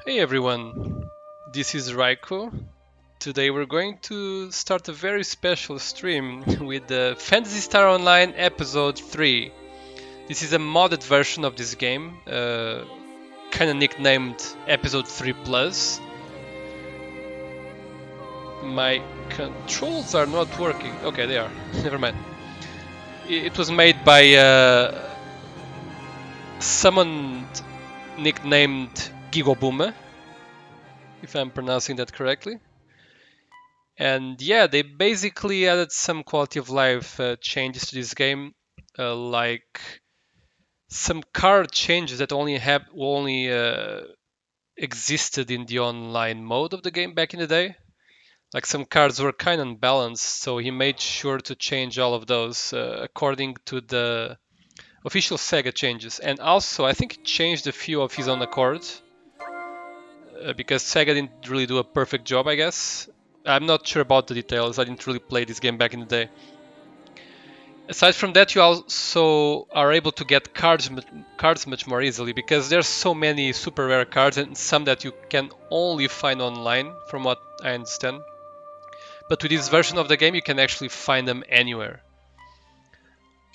Hey everyone, this is Raiko. Today we're going to start a very special stream with the Phantasy Star Online Episode 3. This is a modded version of this game, kinda nicknamed Episode 3 Plus. My controls are not working. Okay, they are. Never mind. It was made by someone nicknamed Gigobume, if I'm pronouncing that correctly. And yeah, they basically added some quality of life changes to this game, like some card changes that only existed in the online mode of the game back in the day. Like some cards were kind of unbalanced, so he made sure to change all of those according to the official Sega changes. And also, I think he changed a few of his own accord because Sega didn't really do a perfect job, I guess. I'm not sure about the details. I didn't really play this game back in the day. Aside from that, you also are able to get cards much more easily because there's so many super rare cards and some that you can only find online, from what I understand. But with this version of the game, you can actually find them anywhere.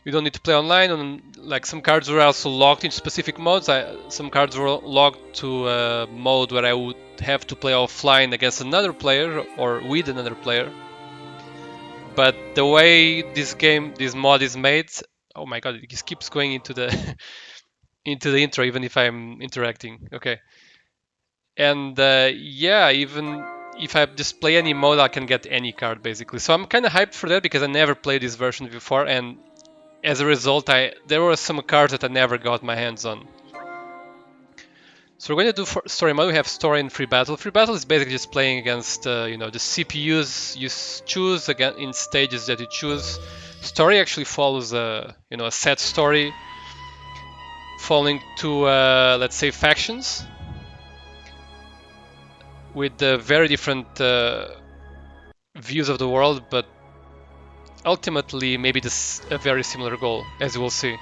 You don't need to play online. Like some cards were also locked in specific modes. Some cards were locked to a mode where I would have to play offline against another player or with another player. But the way this mod is made, oh my god, it just keeps going into the into the intro even if I'm interacting. Okay, and yeah, even if I just play any mode, I can get any card basically. So I'm kind of hyped for that because I never played this version before, and as a result, there were some cards that I never got my hands on. So we're going to do for story mode. We have story and free battle. Free battle is basically just playing against the CPUs you choose again in stages that you choose. Story actually follows a set story, falling to let's say factions with very different views of the world, but ultimately maybe this a very similar goal, as you will see.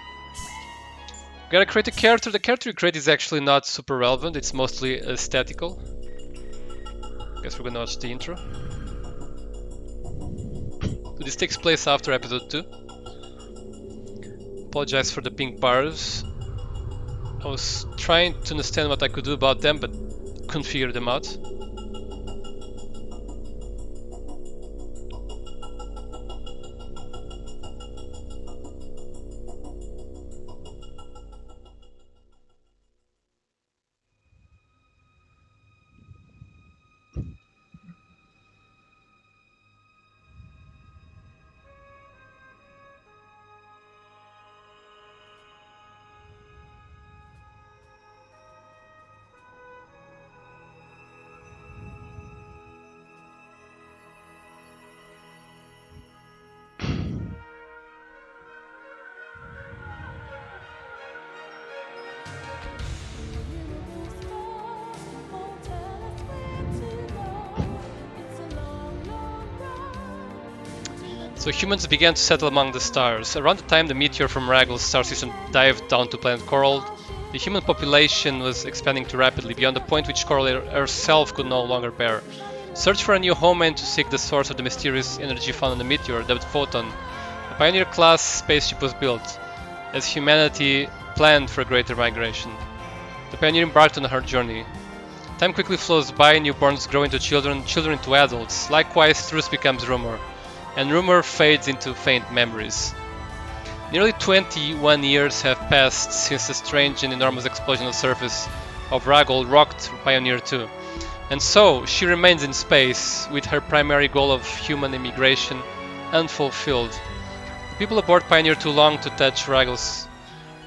Gotta create a character. The character you create is actually not super relevant. It's mostly aesthetical. Guess we're gonna watch the intro. This takes place after episode 2. Apologize for the pink bars. I was trying to understand what I could do about them, but couldn't figure them out. So humans began to settle among the stars. Around the time the meteor from Raggle's star system dived down to planet Coral, the human population was expanding too rapidly beyond the point which Coral herself could no longer bear. Search for a new homeland to seek the source of the mysterious energy found on the meteor, the Photon. A Pioneer-class spaceship was built, as humanity planned for a greater migration. The Pioneer embarked on her journey. Time quickly flows by, newborns grow into children, children into adults. Likewise, truth becomes rumor, and rumor fades into faint memories. Nearly 21 years have passed since the strange and enormous explosion on the surface of Ragol rocked Pioneer 2. And so, she remains in space, with her primary goal of human immigration unfulfilled. The people aboard Pioneer 2 long to touch Ragol's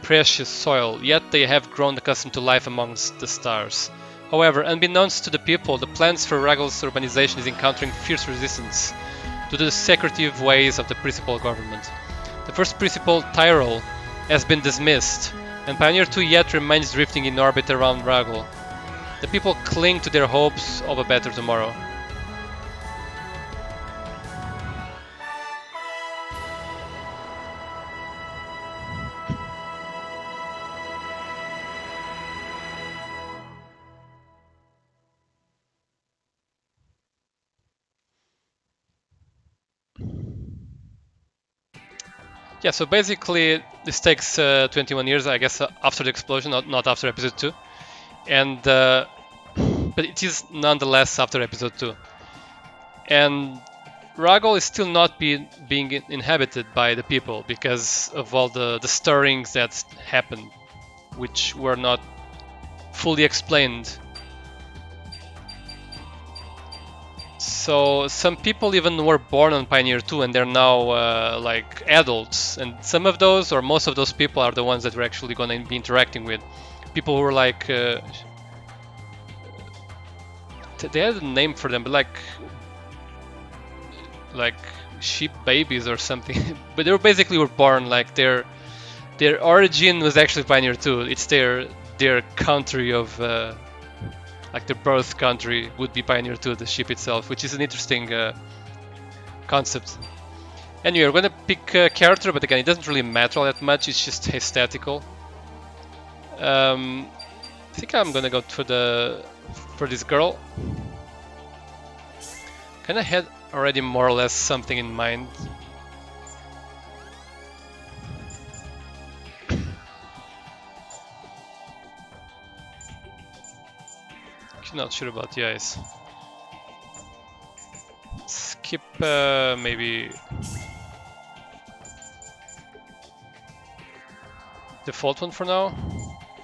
precious soil, yet they have grown accustomed to life amongst the stars. However, unbeknownst to the people, the plans for Ragol's urbanization is encountering fierce resistance due to the secretive ways of the principal government. The first principal, Tyrol, has been dismissed, and Pioneer 2 yet remains drifting in orbit around Ragol. The people cling to their hopes of a better tomorrow. Yeah, so basically this takes 21 years, I guess, after the explosion, not after episode 2. And but it is nonetheless after episode 2. And Ragol is still not being inhabited by the people because of all the stirrings that happened, which were not fully explained. So some people even were born on Pioneer 2 and they're now like adults, and some of those or most of those people are the ones that we're actually going to be interacting with. People who were like they had a name for them, but like sheep babies or something. But they were basically were born like their origin was actually Pioneer 2. It's their country of like the birth country would be Pioneer 2, the ship itself, which is an interesting concept. Anyway, we're gonna pick a character, but again, it doesn't really matter all that much. It's just aesthetical. I think I'm gonna go for this girl. Kinda had already more or less something in mind. Not sure about the eyes. Skip maybe default one for now.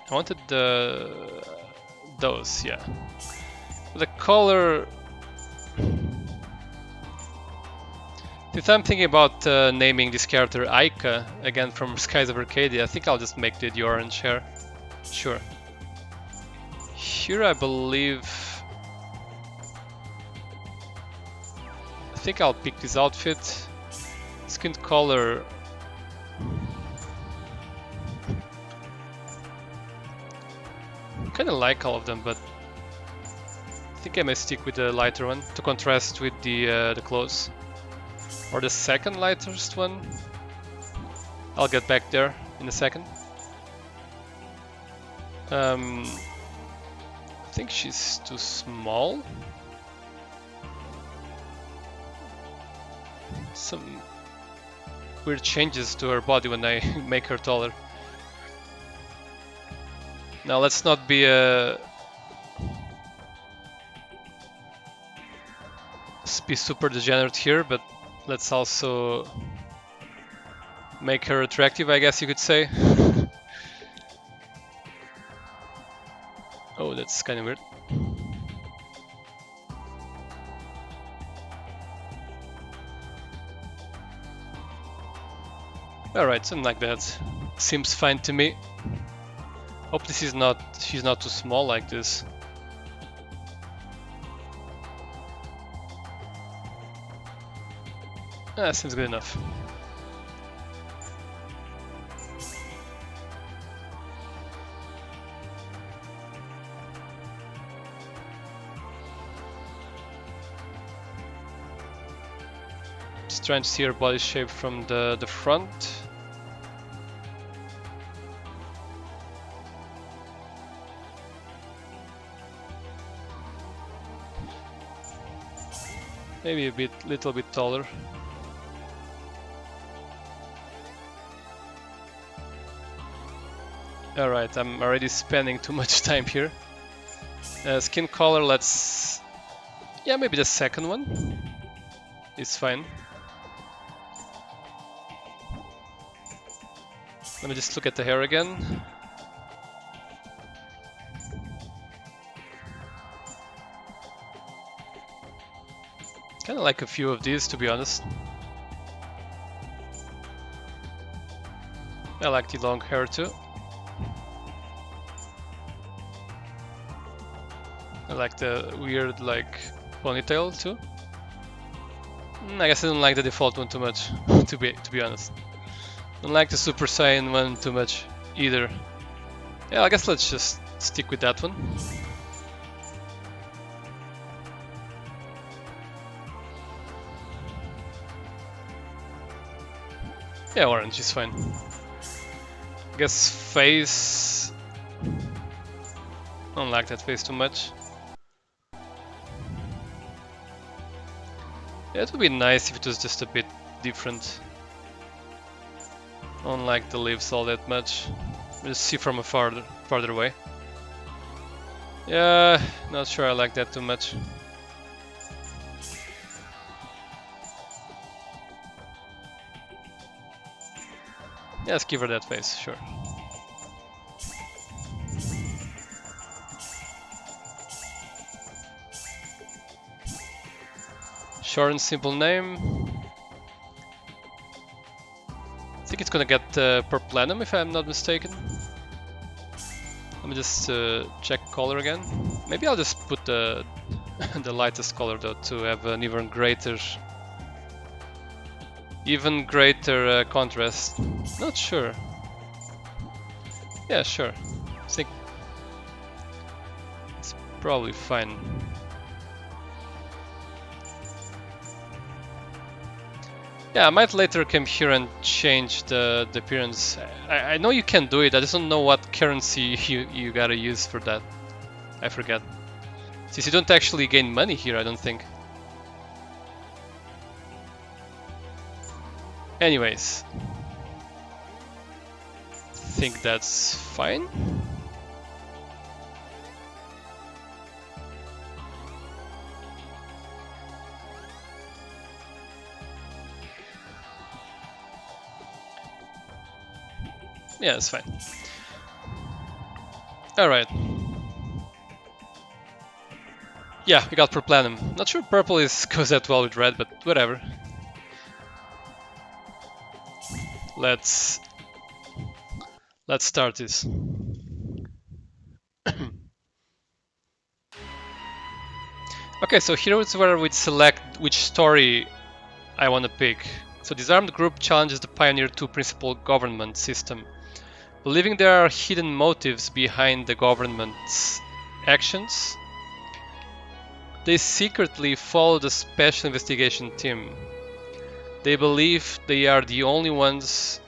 I wanted those, yeah. The color. Since I'm thinking about naming this character Aika, again from Skies of Arcadia, I think I'll just make the orange hair. Sure. Here I believe... I think I'll pick this outfit. Skin color... I kinda like all of them, but I think I may stick with the lighter one to contrast with the clothes. Or the second lightest one. I'll get back there in a second. I think she's too small. Some weird changes to her body when I make her taller. Now let's not be super degenerate here, but let's also make her attractive, I guess you could say. Oh, that's kind of weird. Alright, something like that. Seems fine to me. Hope this is she's not too small like this. Seems good enough. Just trying to see her body shape from the front. Maybe a little bit taller. Alright, I'm already spending too much time here. Skin color, let's... Yeah, maybe the second one is fine. Let me just look at the hair again. Kinda like a few of these, to be honest. I like the long hair too. I like the weird, like, ponytail too. I guess I don't like the default one too much, to be honest. Don't like the Super Saiyan one too much either. Yeah, I guess let's just stick with that one. Yeah, orange is fine. I guess face... I don't like that face too much. Yeah, it would be nice if it was just a bit different. Don't like the leaves all that much. Just see from a farther away. Yeah, not sure I like that too much. Yeah, let's give her that face, sure. Short and simple name. I think it's gonna get Purplanum if I'm not mistaken. Let me just check color again. Maybe I'll just put the the lightest color though to have an even greater contrast. Not sure. Yeah, sure. I think it's probably fine. Yeah, I might later come here and change the appearance. I know you can do it, I just don't know what currency you gotta use for that. I forget. Since you don't actually gain money here, I don't think. Anyways. Think that's fine. Yeah, it's fine. Alright. Yeah, we got Purplanum. Not sure purple goes that well with red, but whatever. Let's start this. Okay, so here is where we select which story I want to pick. So this armed group challenges the Pioneer 2 principal government system. Believing there are hidden motives behind the government's actions, they secretly follow the special investigation team. They believe they are the only ones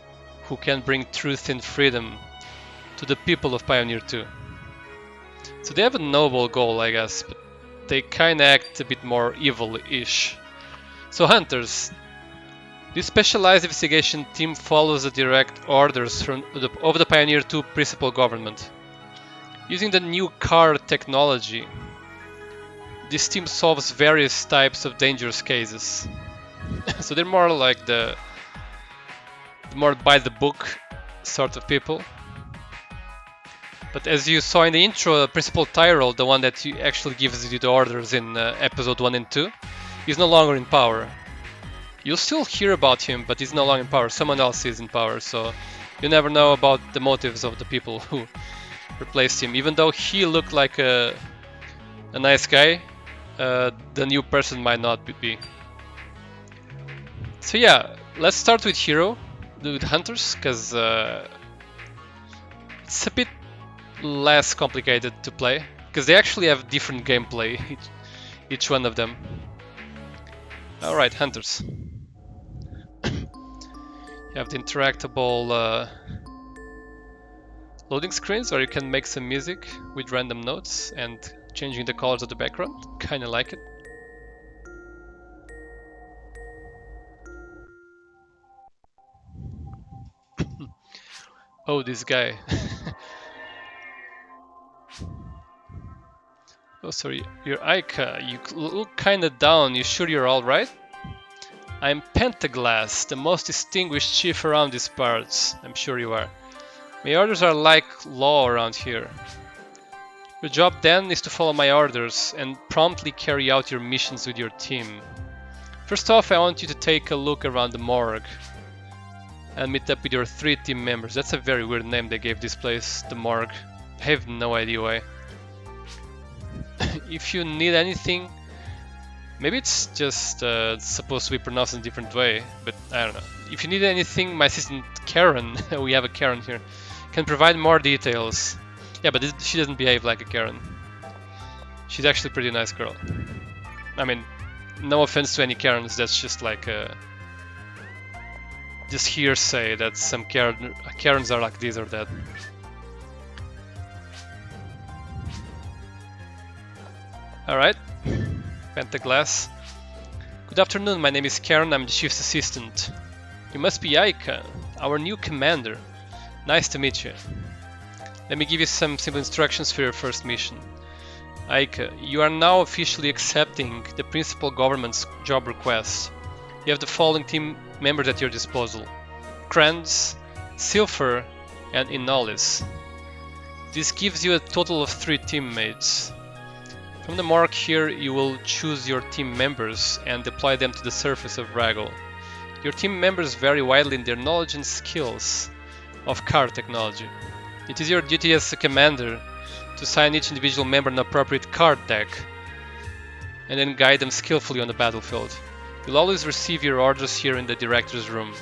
who can bring truth and freedom to the people of Pioneer 2. So they have a noble goal, I guess, but they kinda act a bit more evil-ish. So Hunters, this specialized investigation team follows the direct orders of the Pioneer 2 principal government. Using the new car technology, this team solves various types of dangerous cases. So they're more like the more by the book sort of people. But as you saw in the intro, Principal Tyrell, the one that actually gives you the orders in episode 1 and 2, is no longer in power. You'll still hear about him, but he's no longer in power. Someone else is in power, so you never know about the motives of the people who replaced him. Even though he looked like a nice guy, the new person might not be. So yeah, let's start with Hero, with Hunters, because it's a bit less complicated to play, because they actually have different gameplay, each one of them. Alright, Hunters. You have the interactable loading screens, or you can make some music with random notes and changing the colors of the background. Kinda like it. Oh, this guy. Oh, sorry, you're Aika. You look kinda down. You sure you're alright? I'm Pentaglass, the most distinguished chief around these parts. I'm sure you are. My orders are like law around here. Your job then is to follow my orders and promptly carry out your missions with your team. First off, I want you to take a look around the morgue and meet up with your 3 team members. That's a very weird name they gave this place, the morgue. I have no idea why. If you need anything, maybe it's just supposed to be pronounced in a different way, but I don't know. If you need anything, my assistant Karen, we have a Karen here, can provide more details. Yeah, but she doesn't behave like a Karen. She's actually a pretty nice girl. I mean, no offense to any Karens, that's just like just hearsay that some Karens are like this or that. Alright, Pentaglass. Good afternoon, my name is Karen, I'm the chief's assistant. You must be Aika. our new commander. Nice to meet you. Let me give you some simple instructions for your first mission. Aika, you are now officially accepting the principal government's job request. You have the following team members at your disposal: Kranz, Silver, and Inolis. This gives you a total of 3 teammates. From the mark here, you will choose your team members and deploy them to the surface of Ragol. Your team members vary widely in their knowledge and skills of card technology. It is your duty as a commander to assign each individual member an appropriate card deck and then guide them skillfully on the battlefield. You'll always receive your orders here in the director's room,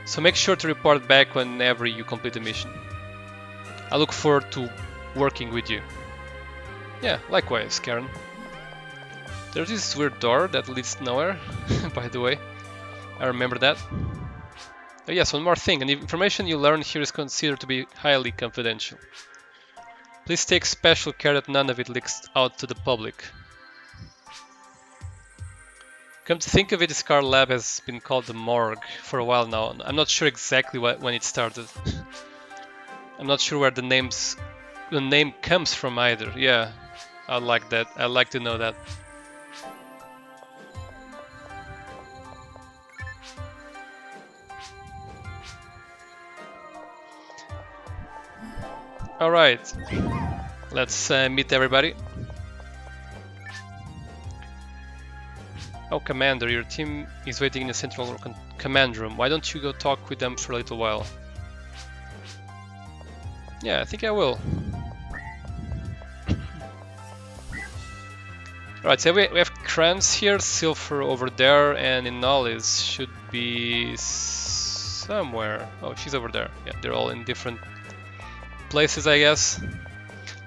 so make sure to report back whenever you complete a mission. I look forward to working with you. Yeah, likewise, Karen. There's this weird door that leads nowhere, by the way. I remember that. Oh yes, one more thing. The information you learn here is considered to be highly confidential. Please take special care that none of it leaks out to the public. Come to think of it, this car lab has been called the morgue for a while now. I'm not sure exactly when it started. I'm not sure where the name comes from either. Yeah, I like that. I like to know that. Alright, let's meet everybody. Oh, Commander, your team is waiting in the central command room. Why don't you go talk with them for a little while? Yeah, I think I will. Alright, so we have Kranz here, Silver over there, and Inolis should be somewhere. Oh, she's over there. Yeah, they're all in different places, I guess.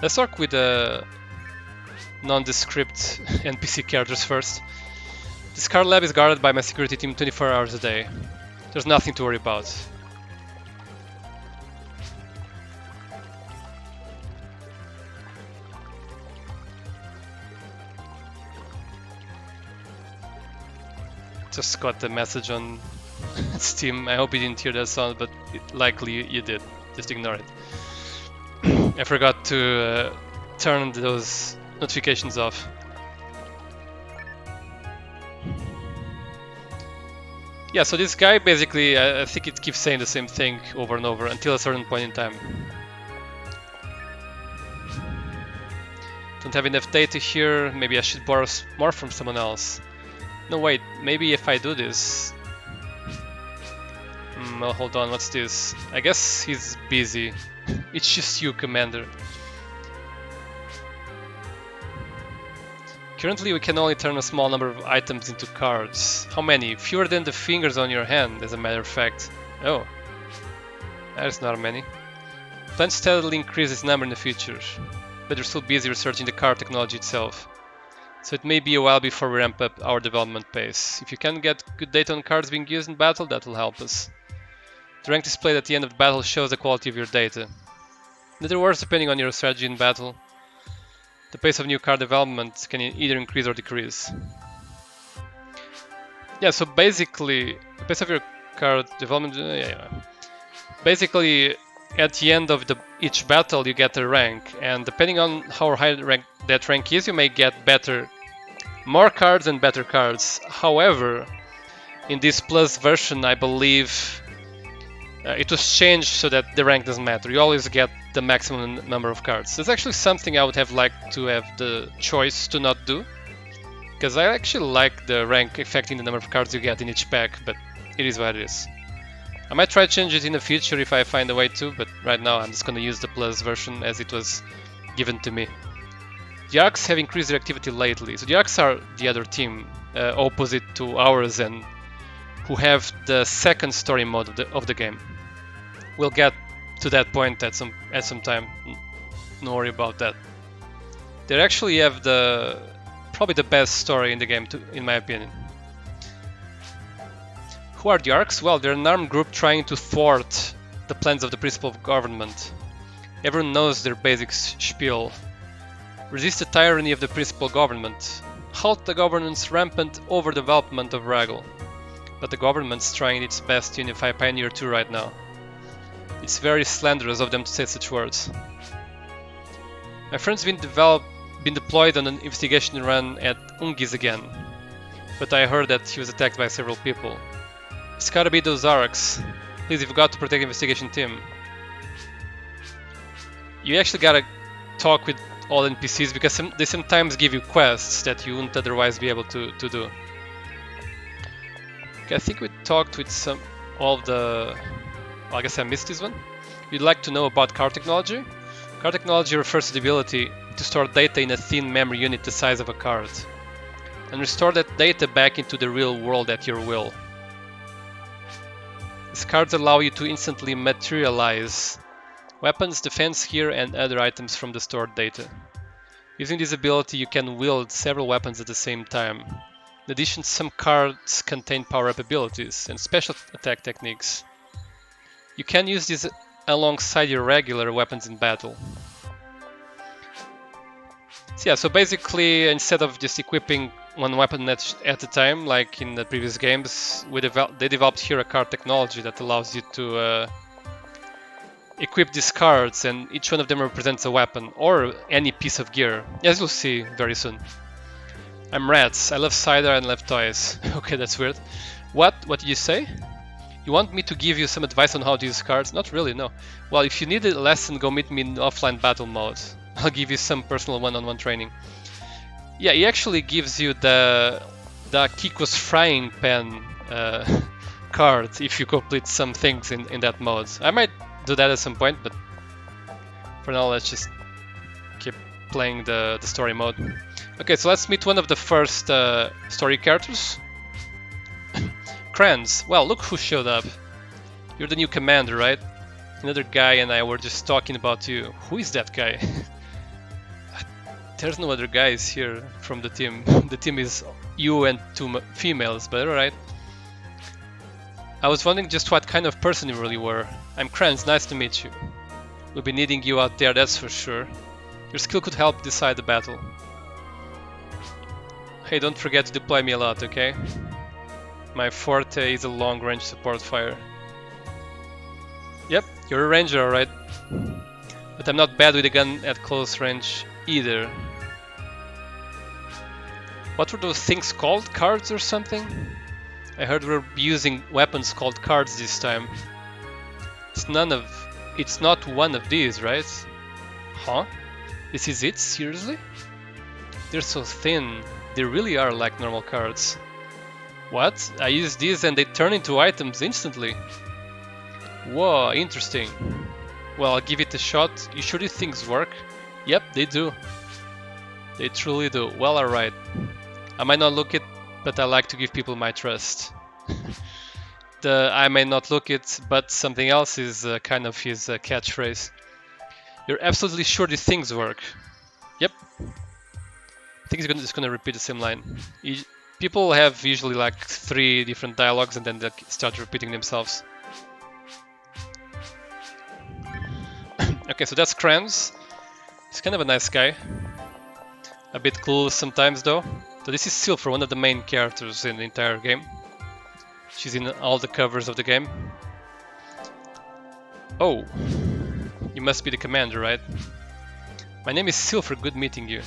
Let's talk with the nondescript NPC characters first. This card lab is guarded by my security team 24 hours a day. There's nothing to worry about. Just got the message on Steam. I hope you didn't hear that sound, but likely you did. Just ignore it. I forgot to turn those notifications off. Yeah, so this guy basically, I think it keeps saying the same thing over and over until a certain point in time. Don't have enough data here, maybe I should borrow more from someone else. No, wait, maybe if I do this... well, hold on, what's this? I guess he's busy. It's just you, Commander. Currently we can only turn a small number of items into cards. How many? Fewer than the fingers on your hand, as a matter of fact. Oh, that's not many. Plan to steadily increase this number in the future, but we're still busy researching the card technology itself. So it may be a while before we ramp up our development pace. If you can get good data on cards being used in battle, that will help us. The rank displayed at the end of the battle shows the quality of your data. In other words, depending on your strategy in battle, the pace of new card development can either increase or decrease. Yeah, so basically, the pace of your card development... Basically, at the end of each battle, you get a rank, and depending on how high that rank is, you may get more cards and better cards. However, in this plus version, I believe it was changed so that the rank doesn't matter. You always get the maximum number of cards. That's actually something I would have liked to have the choice to not do, because I actually like the rank affecting the number of cards you get in each pack, but it is what it is. I might try to change it in the future if I find a way to, but right now I'm just going to use the plus version as it was given to me. The Arcs have increased their activity lately, so the Arcs are the other team opposite to ours and who have the second story mode of the game. We'll get to that point at some time. No worry about that. They actually have probably the best story in the game, in my opinion. Who are the Arcs? Well, they're an armed group trying to thwart the plans of the principal government. Everyone knows their basic spiel. Resist the tyranny of the principal government. Halt the government's rampant overdevelopment of Ragol. but the government's trying its best to unify Pioneer 2 right now. It's very slanderous of them to say such words. My friend's been deployed on an investigation run at Ungis again, but I heard that he was attacked by several people. It's gotta be those Araks. Please, you've got to protect the investigation team. You actually gotta talk with all NPCs because they sometimes give you quests that you wouldn't otherwise be able to do. Okay, I think we talked with all of the... Well, I guess I missed this one. You'd like to know about card technology? Card technology refers to the ability to store data in a thin memory unit the size of a card, and restore that data back into the real world at your will. These cards allow you to instantly materialize weapons, defense gear, and other items from the stored data. Using this ability, you can wield several weapons at the same time. In addition, some cards contain power-up abilities and special attack techniques. You can use these alongside your regular weapons in battle. So yeah, so basically, instead of just equipping one weapon at a time, like in the previous games, they developed here a card technology that allows you to equip these cards, and each one of them represents a weapon or any piece of gear, as you'll see very soon. I'm Rats. I love cider and love toys. Okay, that's weird. What did you say? You want me to give you some advice on how to use cards? Not really, no. Well, if you need a lesson, go meet me in offline battle mode. I'll give you some personal one-on-one training. Yeah, he actually gives you the Kiko's frying pan card if you complete some things in that mode. I might do that at some point, but for now let's just keep playing the story mode. Okay, so let's meet one of the first story characters. Kranz. Well, look who showed up. You're the new commander, right? Another guy and I were just talking about you. Who is that guy? There's no other guys here from the team. The team is you and two females, but alright. I was wondering just what kind of person you really were. I'm Kranz, nice to meet you. We'll be needing you out there, that's for sure. Your skill could help decide the battle. Hey, don't forget to deploy me a lot, okay? My forte is a long-range support fire. Yep, you're a ranger, alright. But I'm not bad with a gun at close range either. What were those things called? Cards or something? I heard we're using weapons called cards this time. It's not one of these, right? Huh? This is it? Seriously? They're so thin. They really are like normal cards. What? I use these and they turn into items instantly. Whoa, interesting. Well, I'll give it a shot. You sure these things work? Yep, they do. They truly do. Well, alright. I might not look it, but I like to give people my trust. I may not look it, but something else is kind of his catchphrase. You're absolutely sure these things work? Yep. I think he's just gonna repeat the same line. People have usually like 3 different dialogues and then they start repeating themselves. Okay, so that's Kranz. He's kind of a nice guy. A bit clueless sometimes though. So this is Silver, one of the main characters in the entire game. She's in all the covers of the game. Oh, you must be the commander, right? My name is Silver, good meeting you.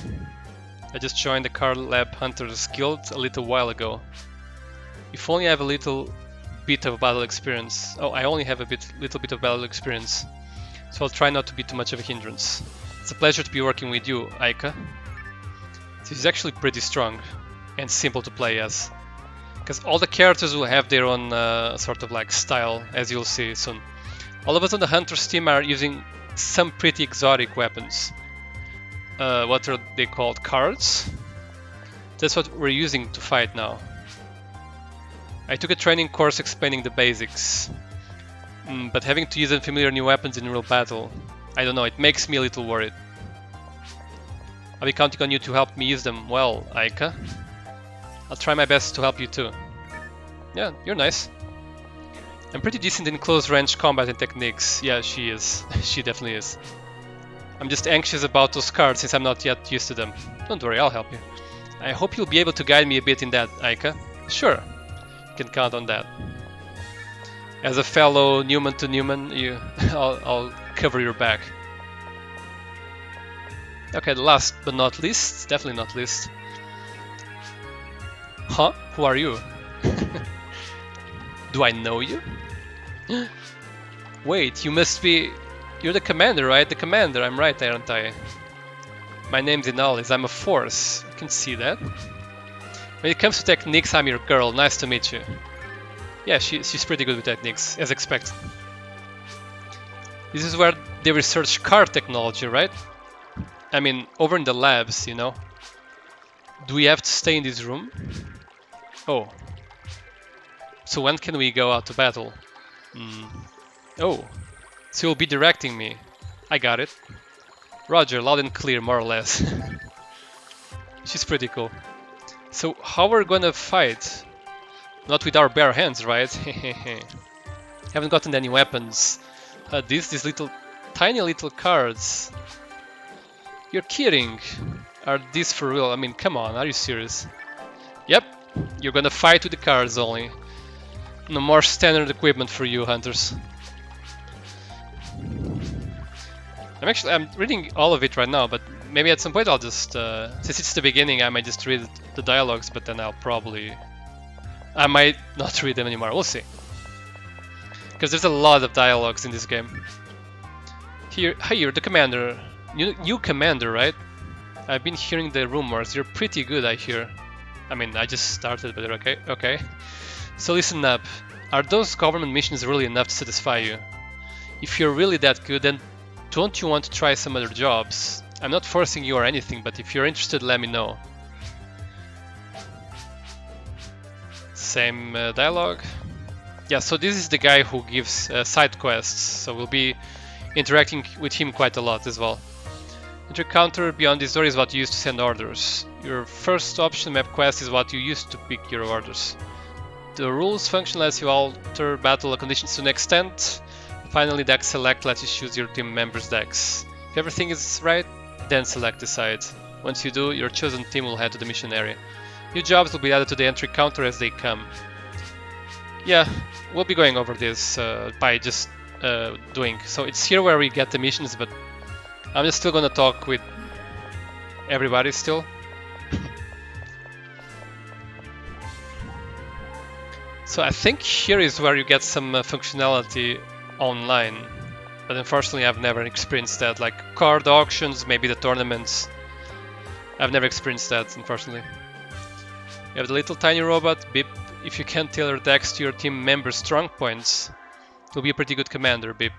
I just joined the Card Lab Hunters Guild a little while ago. If only I have a little bit of battle experience. Oh, I only have a little bit of battle experience. So I'll try not to be too much of a hindrance. It's a pleasure to be working with you, Aika. She's actually pretty strong and simple to play as. Because all the characters will have their own sort of like style, as you'll see soon. All of us on the Hunters team are using some pretty exotic weapons. What are they called? Cards? That's what we're using to fight now. I took a training course explaining the basics. But having to use unfamiliar new weapons in real battle, I don't know, it makes me a little worried. I'll be counting on you to help me use them well, Aika. I'll try my best to help you too. Yeah, you're nice. I'm pretty decent in close range combat and techniques. Yeah, she is. She definitely is. I'm just anxious about those cards since I'm not yet used to them. Don't worry, I'll help you. I hope you'll be able to guide me a bit in that, Aika. Sure. can count on that. As a fellow Newman to Newman, I'll cover your back. Okay, the last but not least, definitely not least. Huh? Who are you? Do I know you? Wait, you must be... You're the commander, right? The commander, I'm right, aren't I? My name's Inalis, I'm a force. You can see that. When it comes to techniques, I'm your girl. Nice to meet you. Yeah, she's pretty good with techniques, as expected. This is where they research car technology, right? I mean, over in the labs, you know. Do we have to stay in this room? Oh. So when can we go out to battle? Oh. So you'll be directing me. I got it. Roger, loud and clear, more or less. She's pretty cool. So how we're gonna fight? Not with our bare hands, right? Haven't gotten any weapons. These little, tiny little cards. You're kidding. Are these for real? I mean, come on, are you serious? Yep, you're gonna fight with the cards only. No more standard equipment for you, hunters. I'm reading all of it right now, but maybe at some point I'll just, since it's the beginning, I might just read the dialogues, but then I might not read them anymore, we'll see. Because there's a lot of dialogues in this game. Here, you're the commander. You commander, right? I've been hearing the rumors. You're pretty good, I hear. I mean, I just started, but okay. So listen up. Are those government missions really enough to satisfy you? If you're really that good, then don't you want to try some other jobs? I'm not forcing you or anything, but if you're interested, let me know. Same dialogue. Yeah, so this is the guy who gives side quests, so we'll be interacting with him quite a lot as well. Enter counter beyond this door is what you use to send orders. Your first option map quest is what you use to pick your orders. The rules function lets you alter battle conditions to an extent. Finally, deck select lets you choose your team members' decks. If everything is right, then select the side. Once you do, your chosen team will head to the mission area. New jobs will be added to the entry counter as they come. Yeah, we'll be going over this by just doing. So it's here where we get the missions, but I'm just still gonna talk with everybody still. So I think here is where you get some functionality online, but unfortunately I've never experienced that, like card auctions, maybe the tournaments. I've never experienced that, unfortunately. You have the little tiny robot, Bip. If you can tailor decks to your team members' strong points, you'll be a pretty good commander, Bip.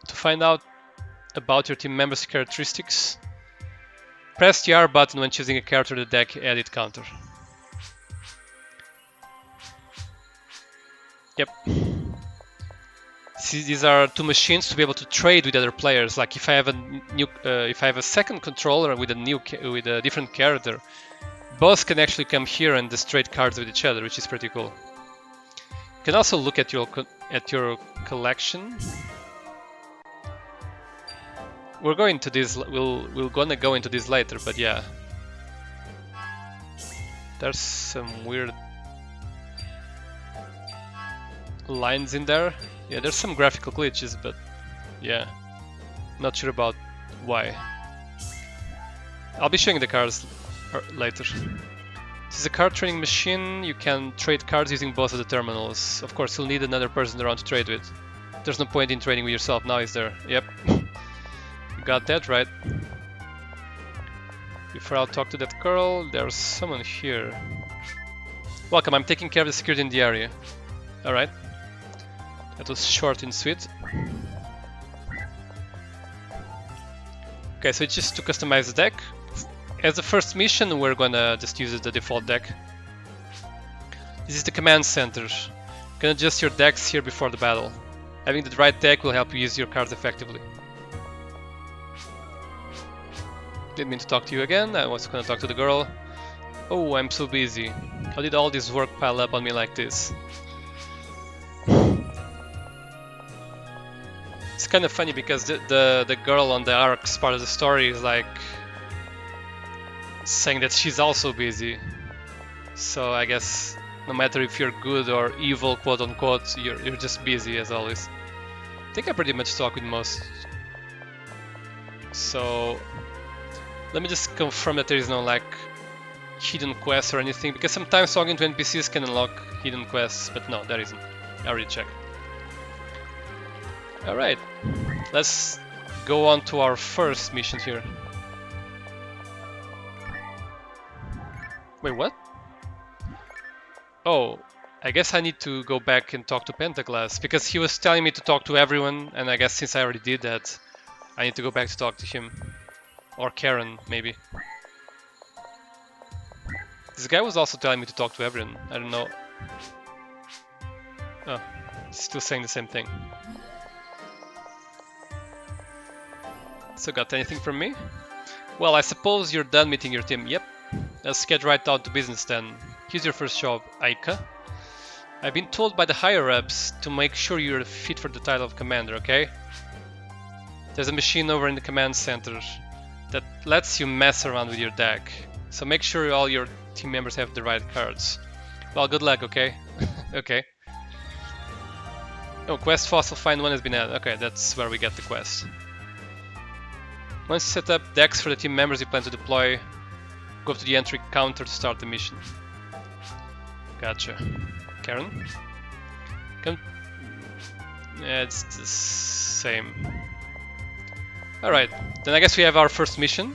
To find out about your team members' characteristics, press the R button when choosing a character to the deck edit counter. Yep. See, these are two machines to be able to trade with other players. Like if I have a second controller with a different character, both can actually come here and just trade cards with each other, which is pretty cool. You can also look at your collection. We're going to this. We're gonna go into this later, but yeah, there's some weird lines in there. Yeah, there's some graphical glitches, but yeah, not sure about why. I'll be showing the cards later. This is a card trading machine. You can trade cards using both of the terminals. Of course, you'll need another person around to trade with. There's no point in trading with yourself now, is there? Yep. You got that right. Before I'll talk to that girl, there's someone here. Welcome, I'm taking care of the security in the area. Alright. That was short and sweet. Okay, so it's just to customize the deck. As the first mission, we're gonna just use the default deck. This is the command center. You can adjust your decks here before the battle. Having the right deck will help you use your cards effectively. Didn't mean to talk to you again, I was gonna talk to the girl. Oh, I'm so busy. How did all this work pile up on me like this? It's kind of funny because the girl on the arcs part of the story is like saying that she's also busy. So I guess No matter if you're good or evil, quote unquote, you're just busy as always. I think I pretty much talk with most. So let me just confirm that there is no like hidden quests or anything, because sometimes talking to NPCs can unlock hidden quests, but no, there isn't. I already checked. Alright, let's go on to our first mission here. Wait, what? Oh, I guess I need to go back and talk to Pentaglass, because he was telling me to talk to everyone, and I guess since I already did that, I need to go back to talk to him. Or Karen, maybe. This guy was also telling me to talk to everyone. I don't know. Oh, he's still saying the same thing. So got anything from me? Well, I suppose you're done meeting your team. Yep. Let's get right down to business then. Here's your first job, Aika. I've been told by the higher-ups to make sure you're fit for the title of commander, okay? There's a machine over in the command center that lets you mess around with your deck. So make sure all your team members have the right cards. Well, good luck, okay? Okay. Oh, quest fossil find one has been added. Okay, that's where we get the quest. Once you set up decks for the team members you plan to deploy, go up to the entry counter to start the mission. Gotcha. Karen? Come. Yeah, it's the same. Alright, then I guess we have our first mission.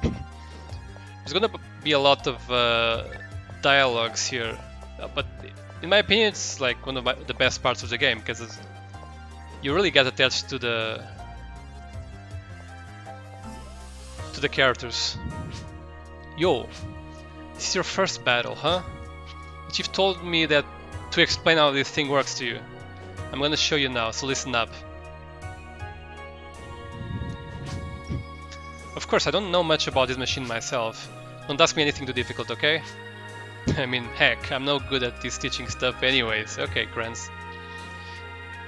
There's gonna be a lot of dialogues here, but in my opinion it's like one of the best parts of the game, because you really get attached to the characters. Yo, this is your first battle, huh? The chief told me that to explain how this thing works to you. I'm gonna show you now, so listen up. Of course, I don't know much about this machine myself. Don't ask me anything too difficult, okay? I mean, heck, I'm no good at this teaching stuff anyways. Okay, Grants.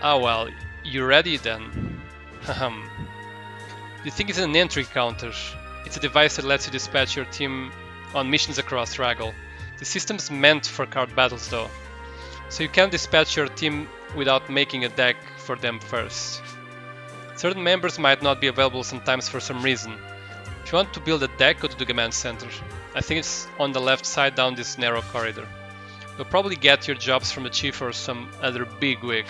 Ah well, you ready then? The thing is an entry counter. It's a device that lets you dispatch your team on missions across Raggle. The system's meant for card battles though, so you can't dispatch your team without making a deck for them first. Certain members might not be available sometimes for some reason. If you want to build a deck, go to the command center. I think it's on the left side down this narrow corridor. You'll probably get your jobs from the chief or some other bigwig,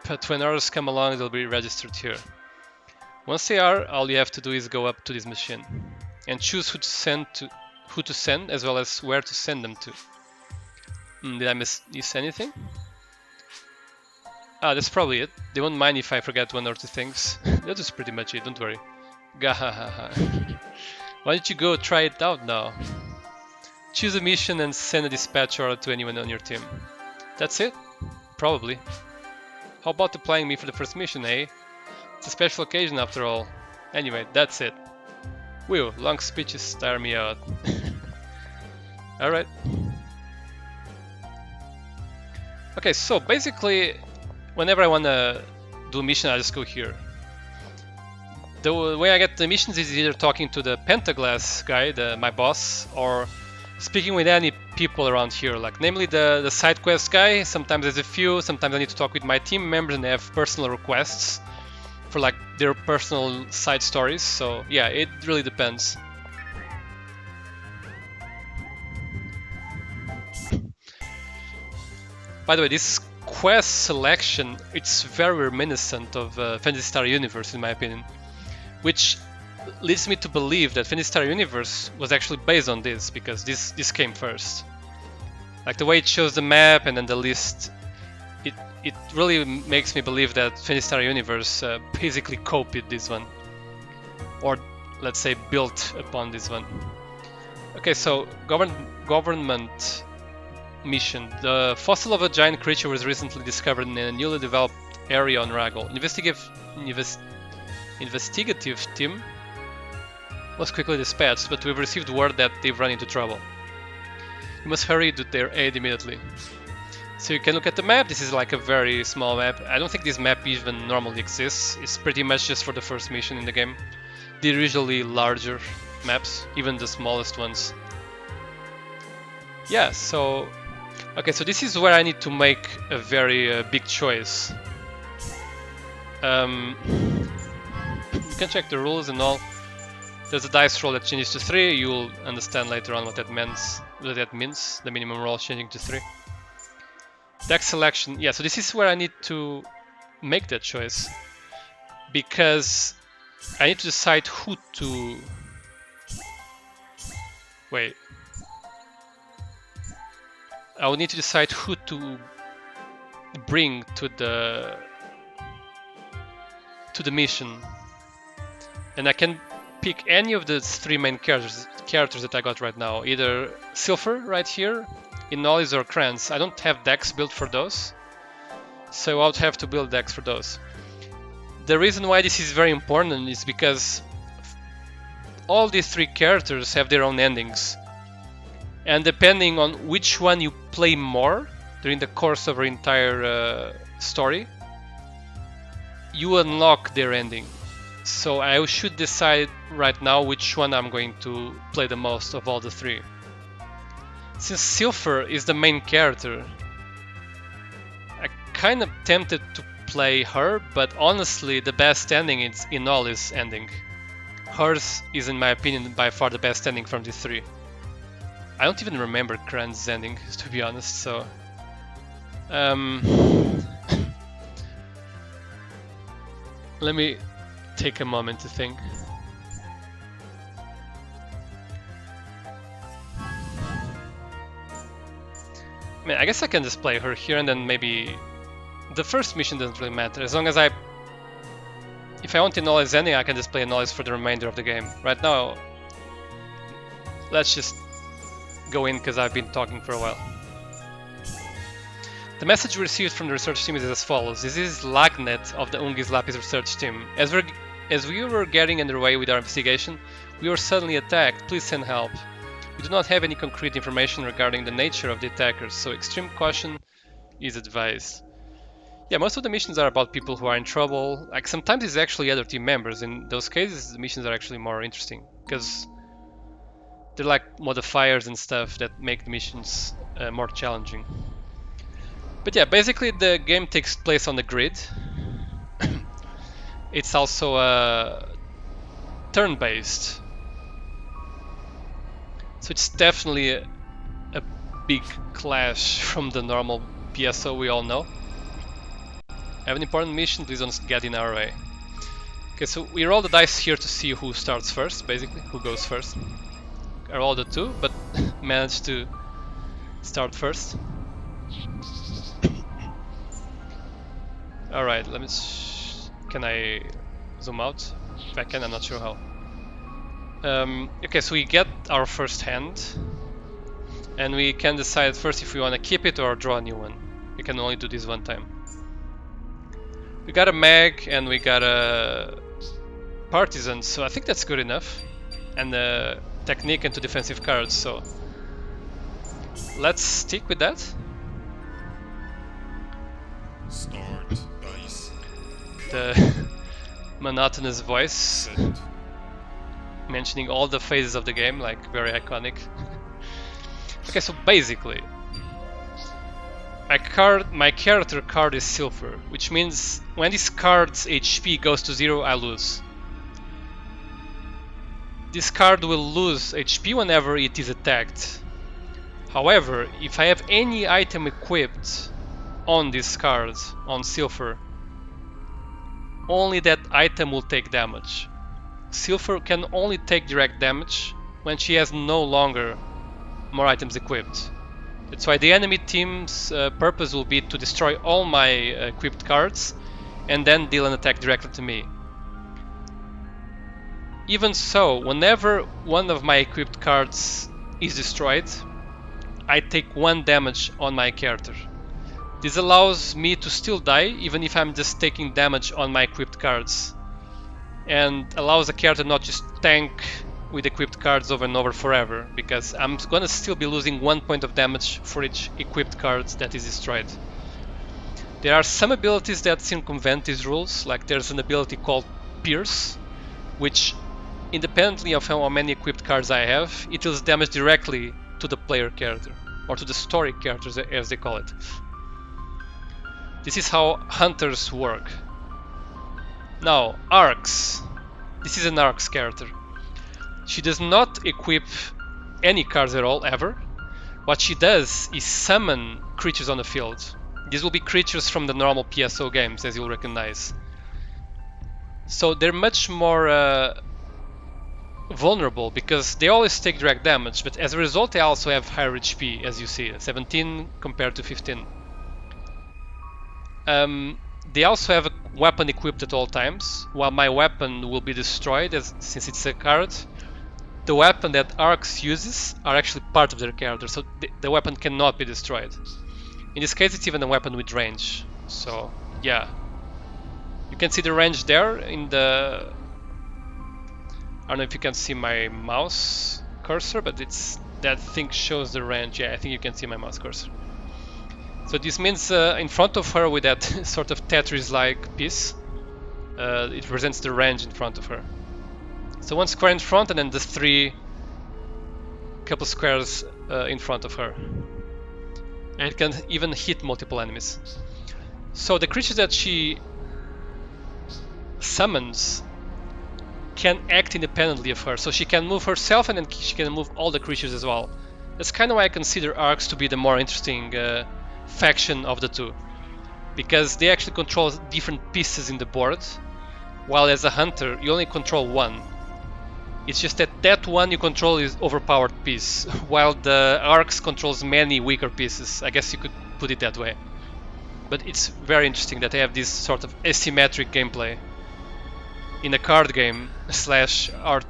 but when orders come along they'll be registered here. Once they are, all you have to do is go up to this machine and choose who to send as well as where to send them to. Did I miss anything? Ah, that's probably it. They won't mind if I forget one or two things. That is pretty much it, don't worry. Gahahaha. Why don't you go try it out now? Choose a mission and send a dispatch order to anyone on your team. That's it? Probably. How about applying me for the first mission, eh? It's a special occasion after all. Anyway, that's it. Whew, long speeches tire me out. Alright. Okay, so basically, whenever I wanna do a mission, I just go here. The way I get the missions is either talking to the Pentaglass guy, my boss, or speaking with any people around here, like namely the side quest guy. Sometimes there's a few, sometimes I need to talk with my team members and they have personal requests for like their personal side stories, so yeah, it really depends. By the way, this quest selection, it's very reminiscent of Phantasy Star Universe in my opinion, which leads me to believe that Phantasy Star Universe was actually based on this, because this came first. Like the way it shows the map and then the list, it really makes me believe that Phantasy Star Universe basically copied this one, or let's say built upon this one. Okay, so government mission. The fossil of a giant creature was recently discovered in a newly developed area on Raggle. Investigative team was quickly dispatched, but we've received word that they've run into trouble. You must hurry to their aid immediately. So you can look at the map. This is like a very small map. I don't think this map even normally exists. It's pretty much just for the first mission in the game. They're usually larger maps, even the smallest ones. Yeah, so okay, so this is where I need to make a very big choice. You can check the rules and all. There's a dice roll that changes to 3. You'll understand later on what that means. The minimum roll changing to 3. Deck selection. Yeah, so this is where I need to make that choice, because I need to decide who to... Wait. I will need to decide who to bring to the mission. And I can pick any of the 3 main characters that I got right now. Either Silver right here, Inolis or Kranz. I don't have decks built for those, so I would have to build decks for those. The reason why this is very important is because all these 3 characters have their own endings. And depending on which one you play more during the course of our entire story, you unlock their ending. So I should decide right now which one I'm going to play the most of all the 3. Since Silver is the main character, I kind of tempted to play her, but honestly the best ending is Inolis' ending. Hers is, in my opinion, by far the best ending from these 3. I don't even remember Kranz's ending, to be honest, so... let me take a moment to think. I mean, I guess I can just play her here and then maybe... The first mission doesn't really matter, as long as I... If I want Inolis' ending, I can just play Inolis for the remainder of the game. Right now, let's just go in because I've been talking for a while. The message we received from the research team is as follows. This is Lagnet of the Ungis Lapis research team. As we were getting underway with our investigation, we were suddenly attacked. Please send help. We do not have any concrete information regarding the nature of the attackers, so extreme caution is advised. Yeah, most of the missions are about people who are in trouble. Like, sometimes it's actually other team members. In those cases, the missions are actually more interesting, because they're like modifiers and stuff that make the missions more challenging. But yeah, basically the game takes place on the grid. It's also turn-based, so it's definitely a big clash from the normal PSO we all know. I have an important mission, please don't get in our way. Okay, so we roll the dice here to see who starts first, basically, who goes first. I rolled a 2, but managed to start first. Alright, let me... Can I zoom out? If I can, I'm not sure how. Okay, so we get our first hand, and we can decide first if we want to keep it or draw a new one. We can only do this one time. We got a mag and we got a partisan, so I think that's good enough. And a technique and 2 defensive cards, so let's stick with that. Start dice. The monotonous voice mentioning all the phases of the game, like very iconic. Okay, so basically my character card is Silver, which means when this card's HP goes to 0, I lose. This card will lose HP whenever it is attacked. However, if I have any item equipped on this card, on Silver, only that item will take damage. Silver can only take direct damage when she has no longer more items equipped. That's why the enemy team's purpose will be to destroy all my equipped cards and then deal an attack directly to me. Even so, whenever one of my equipped cards is destroyed, I take 1 damage on my character. This allows me to still die even if I'm just taking damage on my equipped cards, and allows the character not just tank with equipped cards over and over forever, because I'm gonna still be losing 1 point of damage for each equipped card that is destroyed. There are some abilities that circumvent these rules, like there's an ability called Pierce, which, independently of how many equipped cards I have, it deals damage directly to the player character. or to the story characters as they call it. This is how hunters work. Now, arcs. This is an arcs character. She does not equip any cards at all, ever. What she does is summon creatures on the field. These will be creatures from the normal PSO games, as you'll recognize. So they're much more vulnerable because they always take direct damage, but as a result they also have higher HP, as you see, 17 compared to 15. They also have a weapon equipped at all times. While my weapon will be destroyed since it's a card, the weapon that Arcs uses are actually part of their character, so the weapon cannot be destroyed. In this case it's even a weapon with range, so yeah. You can see the range there in the... I don't know if you can see my mouse cursor, but that thing shows the range. Yeah, I think you can see my mouse cursor. So this means in front of her with that sort of Tetris-like piece, it represents the range in front of her. So one square in front and then the three couple squares in front of her. And it can even hit multiple enemies. So the creatures that she summons can act independently of her, so she can move herself and then she can move all the creatures as well. That's kind of why I consider arcs to be the more interesting faction of the two, because they actually control different pieces in the board, while as a hunter you only control one. It's just that one you control is overpowered piece, while the arcs controls many weaker pieces. I guess you could put it that way. But it's very interesting that they have this sort of asymmetric gameplay in a card game slash art,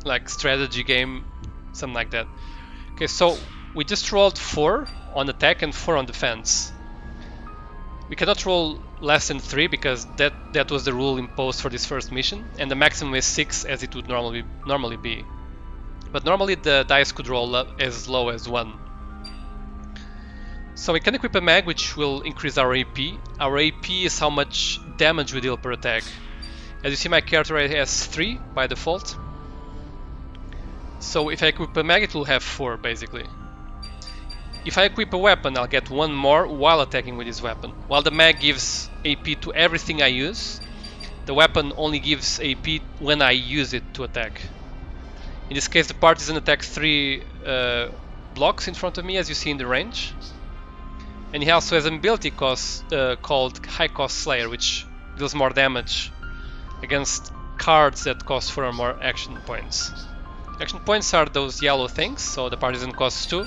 like strategy game, something like that. Okay, so we just rolled 4 on attack and 4 on defense. We cannot roll less than 3 because that was the rule imposed for this first mission, and the maximum is 6 as it would normally be. But normally the dice could roll as low as 1. So we can equip a mag which will increase our AP. Our AP is how much damage we deal per attack. As you see, my character has 3 by default. So if I equip a mag, it will have 4 basically. If I equip a weapon, I'll get 1 more while attacking with this weapon. While the mag gives AP to everything I use, the weapon only gives AP when I use it to attack. In this case, the partisan attacks 3 blocks in front of me, as you see in the range. And he also has an ability called High Cost Slayer, which deals more damage against cards that cost 4 or more action points. Action points are those yellow things, so the partisan costs 2,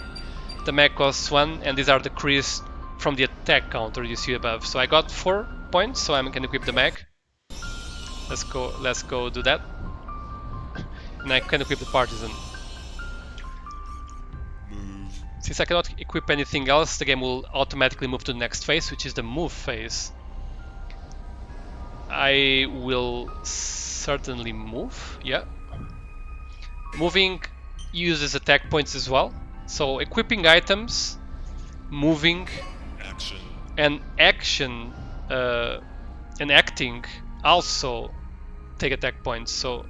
the mag costs 1, and these are decreased from the attack counter you see above. So I got 4 points, so I can equip the mag. Let's go do that. And I can equip the partisan. Since I cannot equip anything else, the game will automatically move to the next phase, which is the move phase. I will certainly move, yeah. Moving uses attack points as well. So equipping items, moving, Action. and action and acting also take attack points. So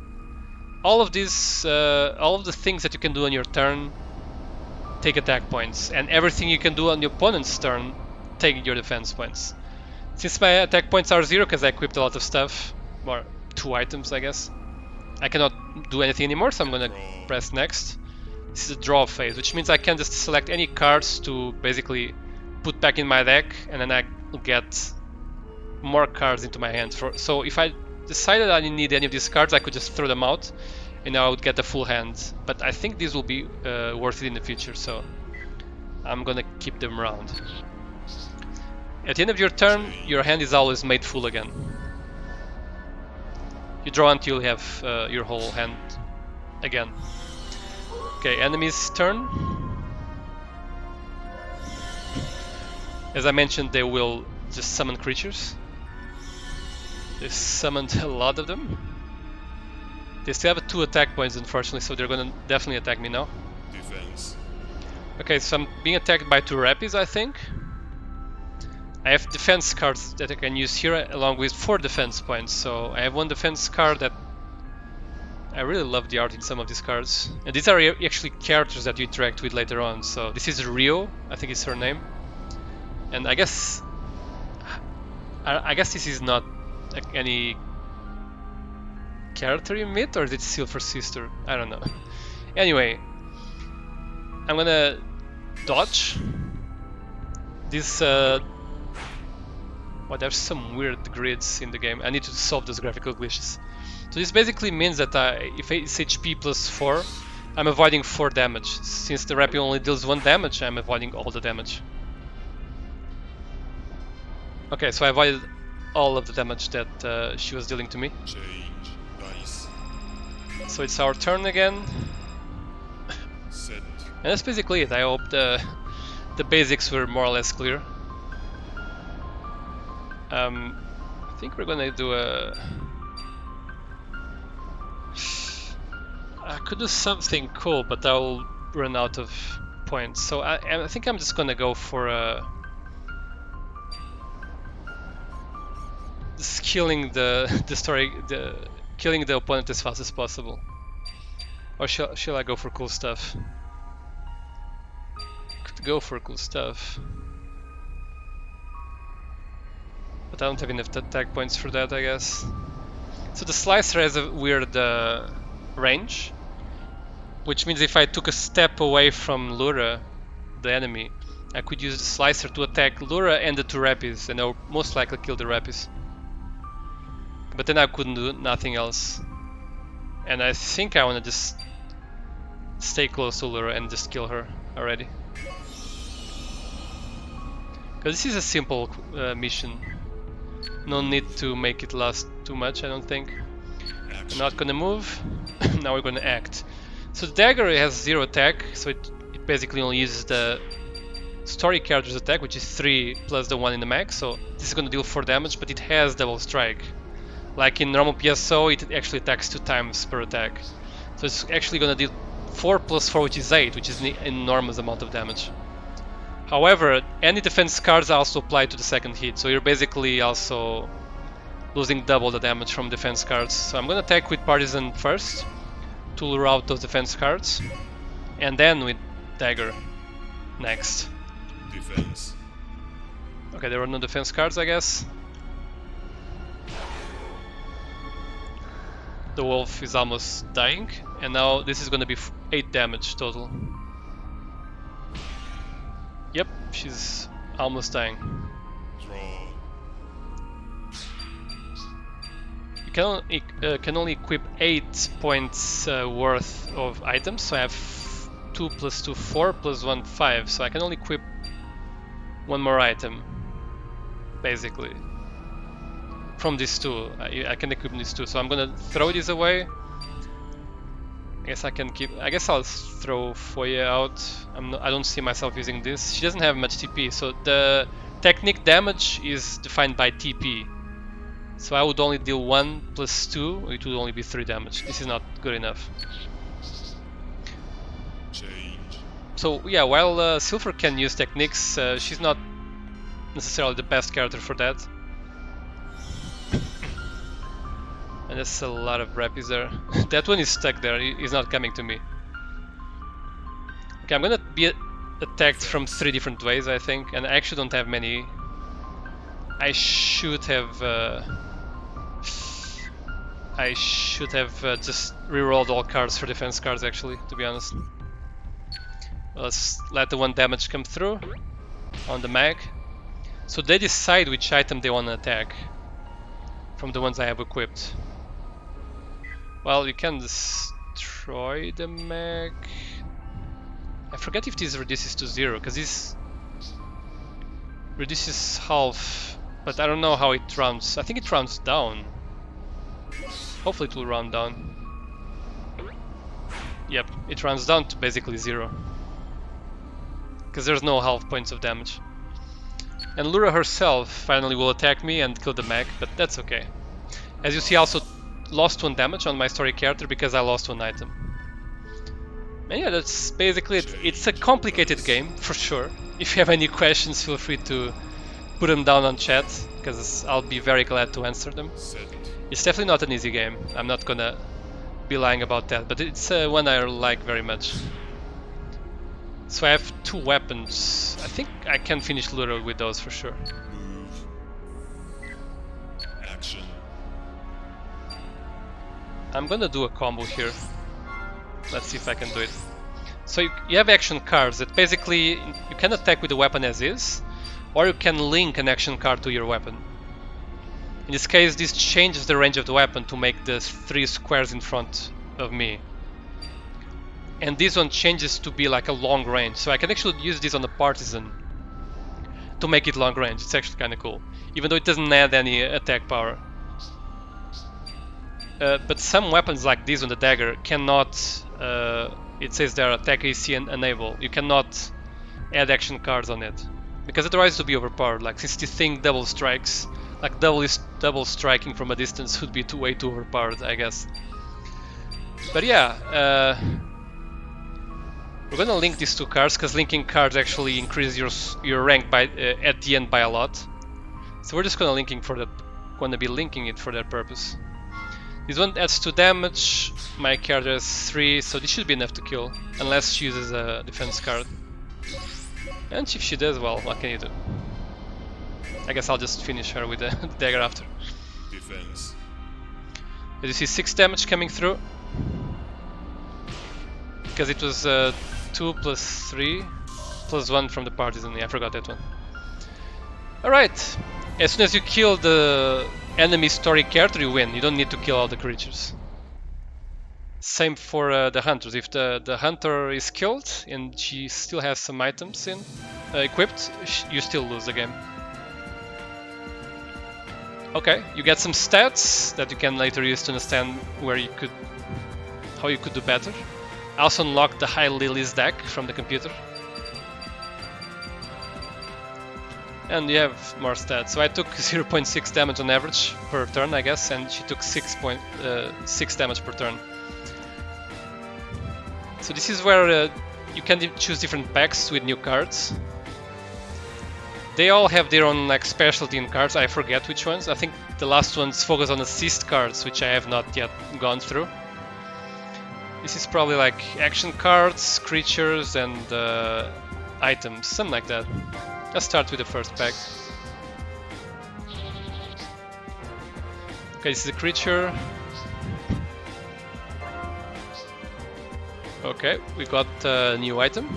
all of these, all of the things that you can do on your turn take attack points, and everything you can do on your opponent's turn take your defense points. Since my attack points are 0 because I equipped a lot of stuff, or 2 items I guess, I cannot do anything anymore, so I'm gonna press next. This is a draw phase, which means I can just select any cards to basically put back in my deck, and then I get more cards into my hand. So if I decided I didn't need any of these cards, I could just throw them out and I would get the full hand. But I think these will be worth it in the future, so I'm gonna keep them around. At the end of your turn, your hand is always made full again. You draw until you have your whole hand again. Okay, enemy's turn. As I mentioned, they will just summon creatures. They summoned a lot of them. They still have 2 attack points, unfortunately, so they're gonna definitely attack me now. Defense. Okay, so I'm being attacked by 2 Rappies, I think. I have defense cards that I can use here along with 4 defense points. So I have 1 defense card that I really love the art in some of these cards. And these are actually characters that you interact with later on. So this is Rio, I think it's her name. And I guess this is not like any character you meet, or is it Silver Sister? I don't know. Anyway, I'm gonna dodge this. Well, there's some weird grids in the game. I need to solve those graphical glitches. So this basically means that if it's HP plus 4, I'm avoiding 4 damage. Since the Rappy only deals 1 damage, I'm avoiding all the damage. Okay, so I avoided all of the damage that she was dealing to me. Change dice. So it's our turn again. Set. And that's basically it. I hope the basics were more or less clear. I think we're gonna do a... I could do something cool, but I'll run out of points. So I think I'm just gonna go for just killing killing the opponent as fast as possible. Or shall I go for cool stuff? Could go for cool stuff. But I don't have enough attack points for that, I guess. So the Slicer has a weird range, which means if I took a step away from Lura, the enemy, I could use the Slicer to attack Lura and the 2 Rappies, and I'll most likely kill the Rappies. But then I couldn't do nothing else. And I think I want to just stay close to Lura and just kill her already. Because this is a simple mission. No need to make it last too much, I don't think. I'm not gonna move. Now we're gonna act. So the dagger has 0 attack, so it basically only uses the story character's attack, which is 3 plus the 1 in the max. So this is gonna deal 4 damage, but it has double strike. Like in normal PSO, it actually attacks 2 times per attack. So it's actually gonna deal 4 plus 4, which is 8, which is an enormous amount of damage. However, any defense cards also apply to the second hit, so you're basically also losing double the damage from defense cards. So I'm gonna attack with Partisan first to lure out those defense cards, and then with Dagger next. Defense. Okay, there were no defense cards, I guess. The wolf is almost dying, and now this is gonna be 8 damage total. Yep, she's almost dying. Draw. You can only equip 8 points worth of items, so I have 2 plus 2, 4 plus 1, 5, so I can only equip 1 more item, basically. From these 2, I can equip these 2, so I'm gonna throw these away. I guess I can keep. I guess I'll throw Foye out. I don't see myself using this. She doesn't have much TP, so the technique damage is defined by TP. So I would only deal 1 plus 2. It would only be 3 damage. This is not good enough. Change. So yeah, while Silver can use techniques, she's not necessarily the best character for that. And there's a lot of Rappies there. That one is stuck there, he's not coming to me. Okay, I'm gonna be attacked from 3 different ways, I think, and I actually don't have many. I should have just rerolled all cards for defense cards, actually, to be honest. Let's let the 1 damage come through on the mag. So they decide which item they want to attack from the ones I have equipped. Well, you can destroy the mag. I forget if this reduces to 0, because this reduces half, but I don't know how it rounds. I think it rounds down. Hopefully it will round down. Yep, it rounds down to basically 0. Because there's no half points of damage. And Lura herself finally will attack me and kill the mag, but that's okay. As you see, I also lost 1 damage on my story character because I lost 1 item. And yeah, that's basically it. It's a complicated game, for sure. If you have any questions, feel free to put them down on chat, because I'll be very glad to answer them. Set. It's definitely not an easy game. I'm not gonna be lying about that, but it's one I like very much. So I have 2 weapons. I think I can finish Luro with those for sure. Move. Action. I'm gonna do a combo here. Let's see if I can do it. So you have action cards that basically you can attack with the weapon as is, or you can link an action card to your weapon. In this case, this changes the range of the weapon to make the 3 squares in front of me. And this one changes to be like a long range, so I can actually use this on the Partisan to make it long range. It's actually kind of cool, even though it doesn't add any attack power. But some weapons like this on the dagger cannot, it says their attack AC enable, you cannot add action cards on it, because otherwise it would be overpowered. Like, since this thing double strikes, like double striking from a distance would be way too overpowered, I guess. But yeah, we're gonna link these 2 cards, because linking cards actually increase your rank by at the end by a lot. So we're just gonna be linking it for that purpose. This one adds 2 damage, my character has 3, so this should be enough to kill, unless she uses a defense card. And if she does, well, what can you do? I guess I'll just finish her with the dagger after. Defense. As you see, 6 damage coming through. Because it was 2 plus 3 plus 1 from the Partisan, yeah, I forgot that one. Alright, as soon as you kill the enemy story character, you win. You don't need to kill all the creatures. Same for the hunters. If the hunter is killed and she still has some items equipped, you still lose the game. Okay, you get some stats that you can later use to understand how you could do better. I also unlocked the High Lilies deck from the computer. And you have more stats. So I took 0.6 damage on average per turn, I guess, and she took 6 damage per turn. So this is where you can choose different packs with new cards. They all have their own like specialty in cards. I forget which ones. I think the last ones focus on assist cards, which I have not yet gone through. This is probably like action cards, creatures, and items, something like that. Let's start with the first pack. Okay, this is a creature. Okay, we got a new item.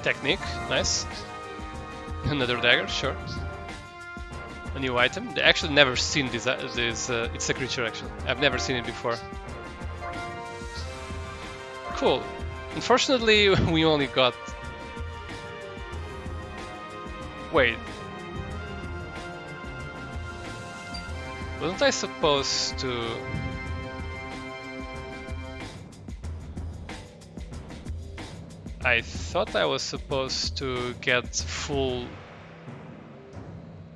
Technique, nice. Another dagger, sure. A new item. I actually never seen this. It's a creature actually. I've never seen it before. Cool. Unfortunately, we only got. Wait. Wasn't I supposed to? I thought I was supposed to get full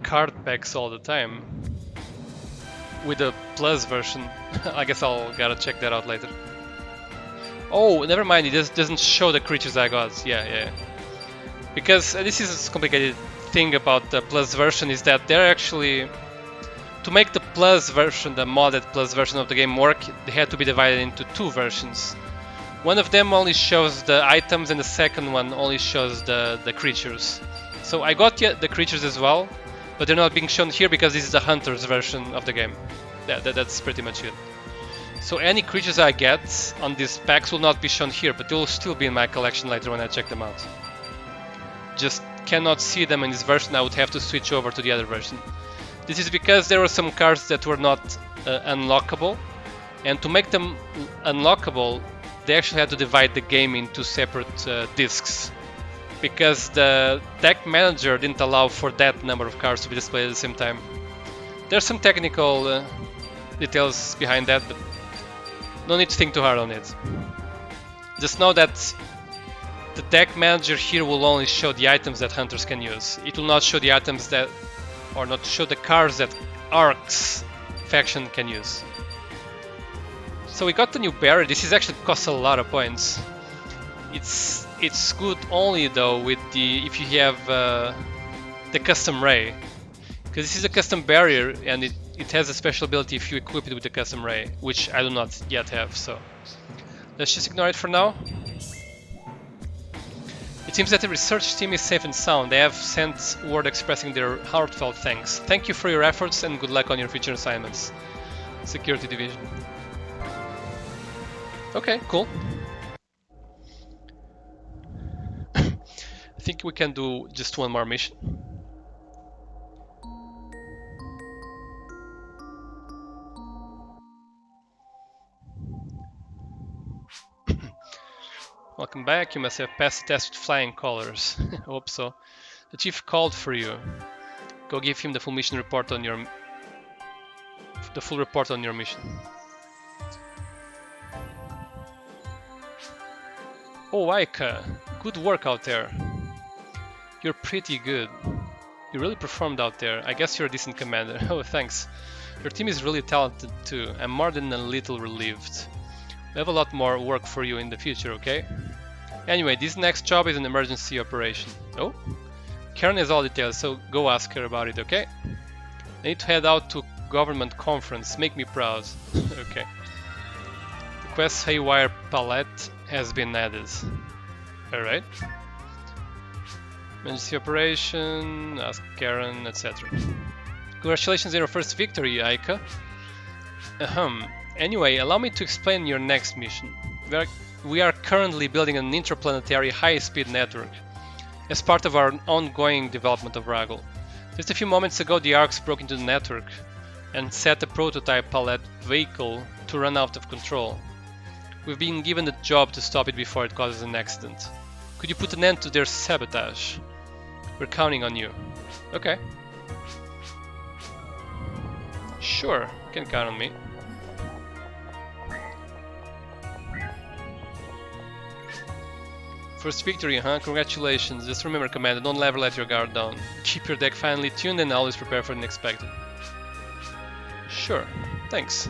card packs all the time with a plus version. I guess I'll gotta check that out later. Oh, never mind, it just doesn't show the creatures I got. Yeah. Because this is a complicated thing about the plus version, is that they're actually, to make the plus version, the modded plus version of the game work, they had to be divided into 2 versions. One of them only shows the items and the second one only shows the creatures. So I got the creatures as well, but they're not being shown here because this is the hunter's version of the game. That's pretty much it. So any creatures I get on these packs will not be shown here, but they will still be in my collection later when I check them out. Just cannot see them in this version, I would have to switch over to the other version. This is because there were some cards that were not unlockable, and to make them unlockable, they actually had to divide the game into separate discs, because the deck manager didn't allow for that number of cards to be displayed at the same time. There's some technical details behind that, but no need to think too hard on it. Just know that the deck manager here will only show the items that hunters can use. It will not show the items that, or not show the cards that Ark's faction can use. So we got the new barrier. This is actually costs a lot of points. It's good only though with if you have the custom ray, because this is a custom barrier and it it has a special ability if you equip it with the custom ray, which I do not yet have, so let's just ignore it for now. It seems that the research team is safe and sound. They have sent word expressing their heartfelt thanks. Thank you for your efforts and good luck on your future assignments. Security Division. Okay, cool. I think we can do just one more mission. Welcome back. You must have passed the test with flying colors. Hope so. The chief called for you. Go give him the full mission report on your mission. Oh, Aika, good work out there. You're pretty good. You really performed out there. I guess you're a decent commander. Oh, thanks. Your team is really talented too. I'm more than a little relieved. We have a lot more work for you in the future, okay? Anyway, this next job is an emergency operation. Oh? Karen has all details, so go ask her about it, okay? I need to head out to government conference. Make me proud. Okay. The quest Haywire palette has been added. Alright. Emergency operation, ask Karen, etc. Congratulations on your first victory, Aika. Anyway, allow me to explain your next mission. We are currently building an interplanetary high-speed network as part of our ongoing development of Raggle. Just a few moments ago, the ARCs broke into the network and set a prototype pallet vehicle to run out of control. We've been given the job to stop it before it causes an accident. Could you put an end to their sabotage? We're counting on you. Okay. Sure, you can count on me. First victory, huh? Congratulations. Just remember, Commander, don't ever let your guard down. Keep your deck finely tuned and always prepare for the unexpected. Sure, thanks.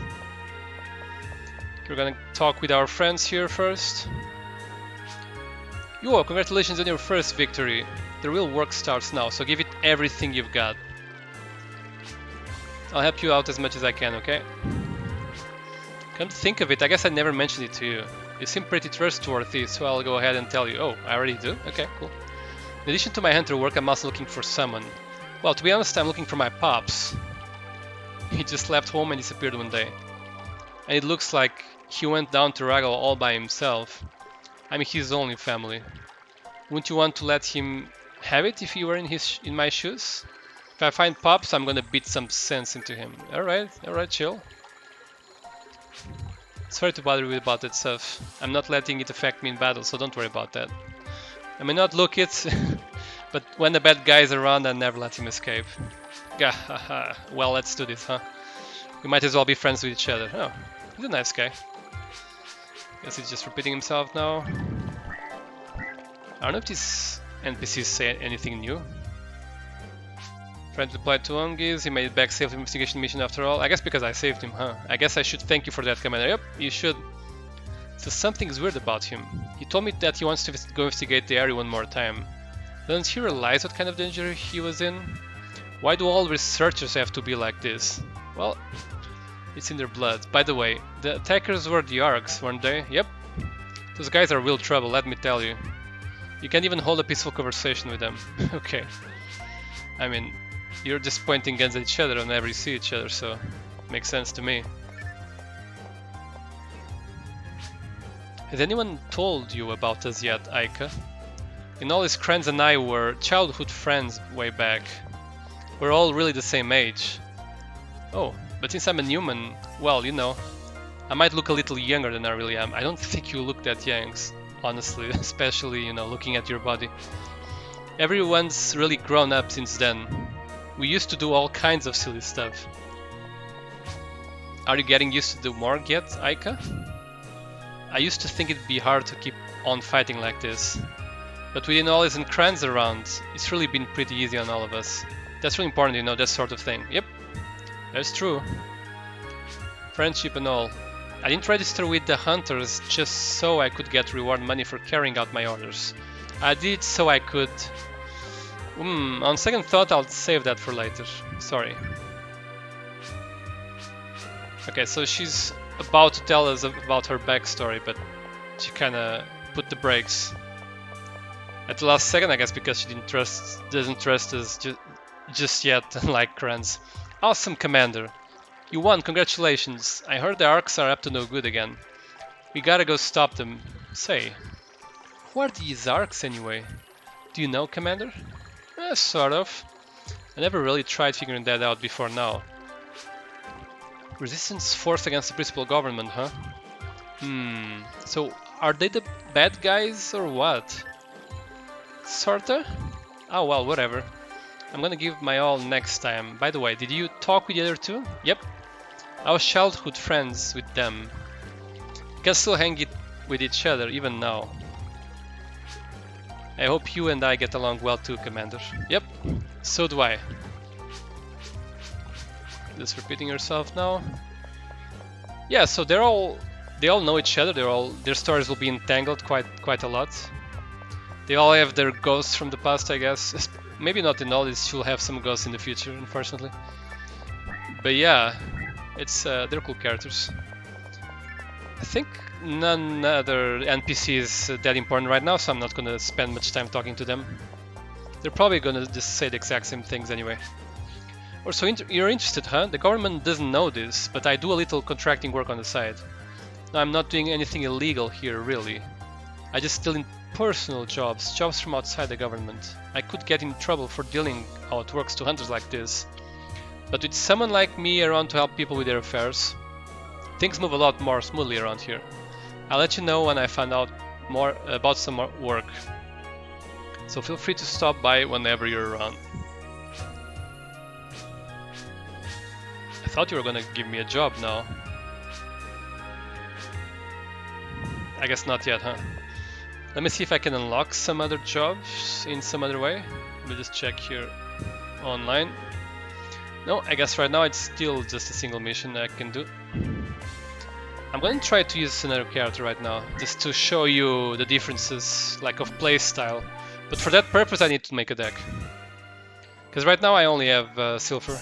We're gonna talk with our friends here first. Yo, congratulations on your first victory. The real work starts now, so give it everything you've got. I'll help you out as much as I can, okay? Come to think of it, I guess I never mentioned it to you. You seem pretty trustworthy, so I'll go ahead and tell you. Oh, I already do? Okay, cool. In addition to my hunter work, I'm also looking for someone. Well, to be honest, I'm looking for my pops. He just left home and disappeared one day. And it looks like he went down to Raggle all by himself. I mean, his only family. Wouldn't you want to let him have it if you were in my shoes? If I find Pops, I'm gonna beat some sense into him. Alright, chill. Sorry to bother you about that stuff. I'm not letting it affect me in battle, so don't worry about that. I may not look it, but when the bad guy is around, I never let him escape. Gahaha. Well, let's do this, huh? We might as well be friends with each other. Oh, he's a nice guy. Guess he's just repeating himself now. I don't know if these NPCs say anything new. Friend replied to Ongis, he made it back safely investigation mission after all. I guess because I saved him, huh? I guess I should thank you for that, Commander. Yep, you should. So something's weird about him. He told me that he wants to go investigate the area one more time. Doesn't he realize what kind of danger he was in? Why do all researchers have to be like this? Well, it's in their blood. By the way, the attackers were the Arcs, weren't they? Yep. Those guys are real trouble, let me tell you. You can't even hold a peaceful conversation with them. Okay. I mean, you're just pointing guns at each other whenever you see each other, so makes sense to me. Has anyone told you about us yet, Aika? You know, his friends and I were childhood friends way back. We're all really the same age. Oh, but since I'm a human, well, you know, I might look a little younger than I really am. I don't think you look that young, honestly, especially, you know, looking at your body. Everyone's really grown up since then. We used to do all kinds of silly stuff. Are you getting used to the morgue yet, Aika? I used to think it'd be hard to keep on fighting like this. But with Inolis and Kranz around, it's really been pretty easy on all of us. That's really important, you know, that sort of thing. Yep, that's true. Friendship and all. I didn't register with the hunters just so I could get reward money for carrying out my orders. I did so I could... on second thought, I'll save that for later. Sorry. Okay, so she's about to tell us about her backstory, but she kind of put the brakes at the last second, I guess, because she doesn't trust us just yet, unlike Kranz. Awesome, Commander. You won, congratulations. I heard the Arcs are up to no good again. We gotta go stop them. Say, who are these Arcs anyway? Do you know, Commander? Sort of. I never really tried figuring that out before now. Resistance force against the principal government, huh? So are they the bad guys or what? Sorta? Oh well, whatever. I'm gonna give my all next time. By the way, did you talk with the other two? Yep. I was childhood friends with them. We can still hang it with each other even now. I hope you and I get along well too, Commander. Yep, so do I. Just repeating yourself now. Yeah, so they all know each other. Their stories will be entangled quite a lot. They all have their ghosts from the past, I guess. Maybe not in all. She'll have some ghosts in the future, unfortunately. But yeah, they're cool characters. I think none other NPC is that important right now, so I'm not gonna spend much time talking to them. They're probably gonna just say the exact same things anyway. Or so you're interested, huh? The government doesn't know this, but I do a little contracting work on the side. No, I'm not doing anything illegal here, really. I just steal in personal jobs from outside the government. I could get in trouble for dealing how it works to hunters like this. But with someone like me around to help people with their affairs, things move a lot more smoothly around here. I'll let you know when I find out more about some more work. So feel free to stop by whenever you're around. I thought you were gonna give me a job now. I guess not yet, huh? Let me see if I can unlock some other jobs in some other way. Let me just check here online. No, I guess right now it's still just a single mission that I can do. I'm going to try to use another character right now, just to show you the differences, like of playstyle. But for that purpose I need to make a deck. Because right now I only have silver.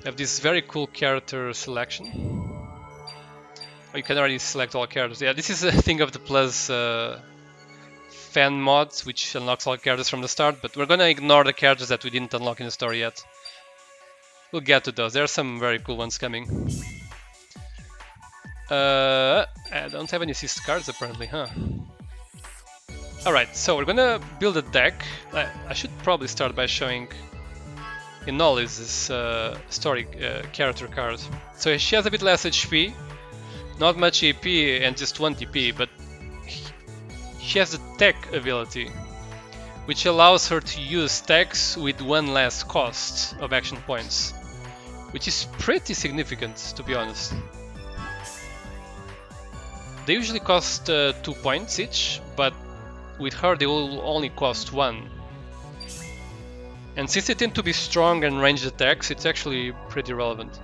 I have this very cool character selection. Oh, you can already select all characters. Yeah, this is a thing of the Plus fan mods, which unlocks all characters from the start, but we're gonna ignore the characters that we didn't unlock in the story yet. We'll get to those. There are some very cool ones coming. I don't have any assist cards apparently, huh? Alright, so we're gonna build a deck. I should probably start by showing Inol is this story character card. So she has a bit less HP, not much AP and just 1 TP, but she has a tech ability, which allows her to use techs with 1 less cost of action points, which is pretty significant, to be honest. They usually cost 2 points each, but with her they will only cost 1. And since they tend to be strong and ranged attacks, it's actually pretty relevant.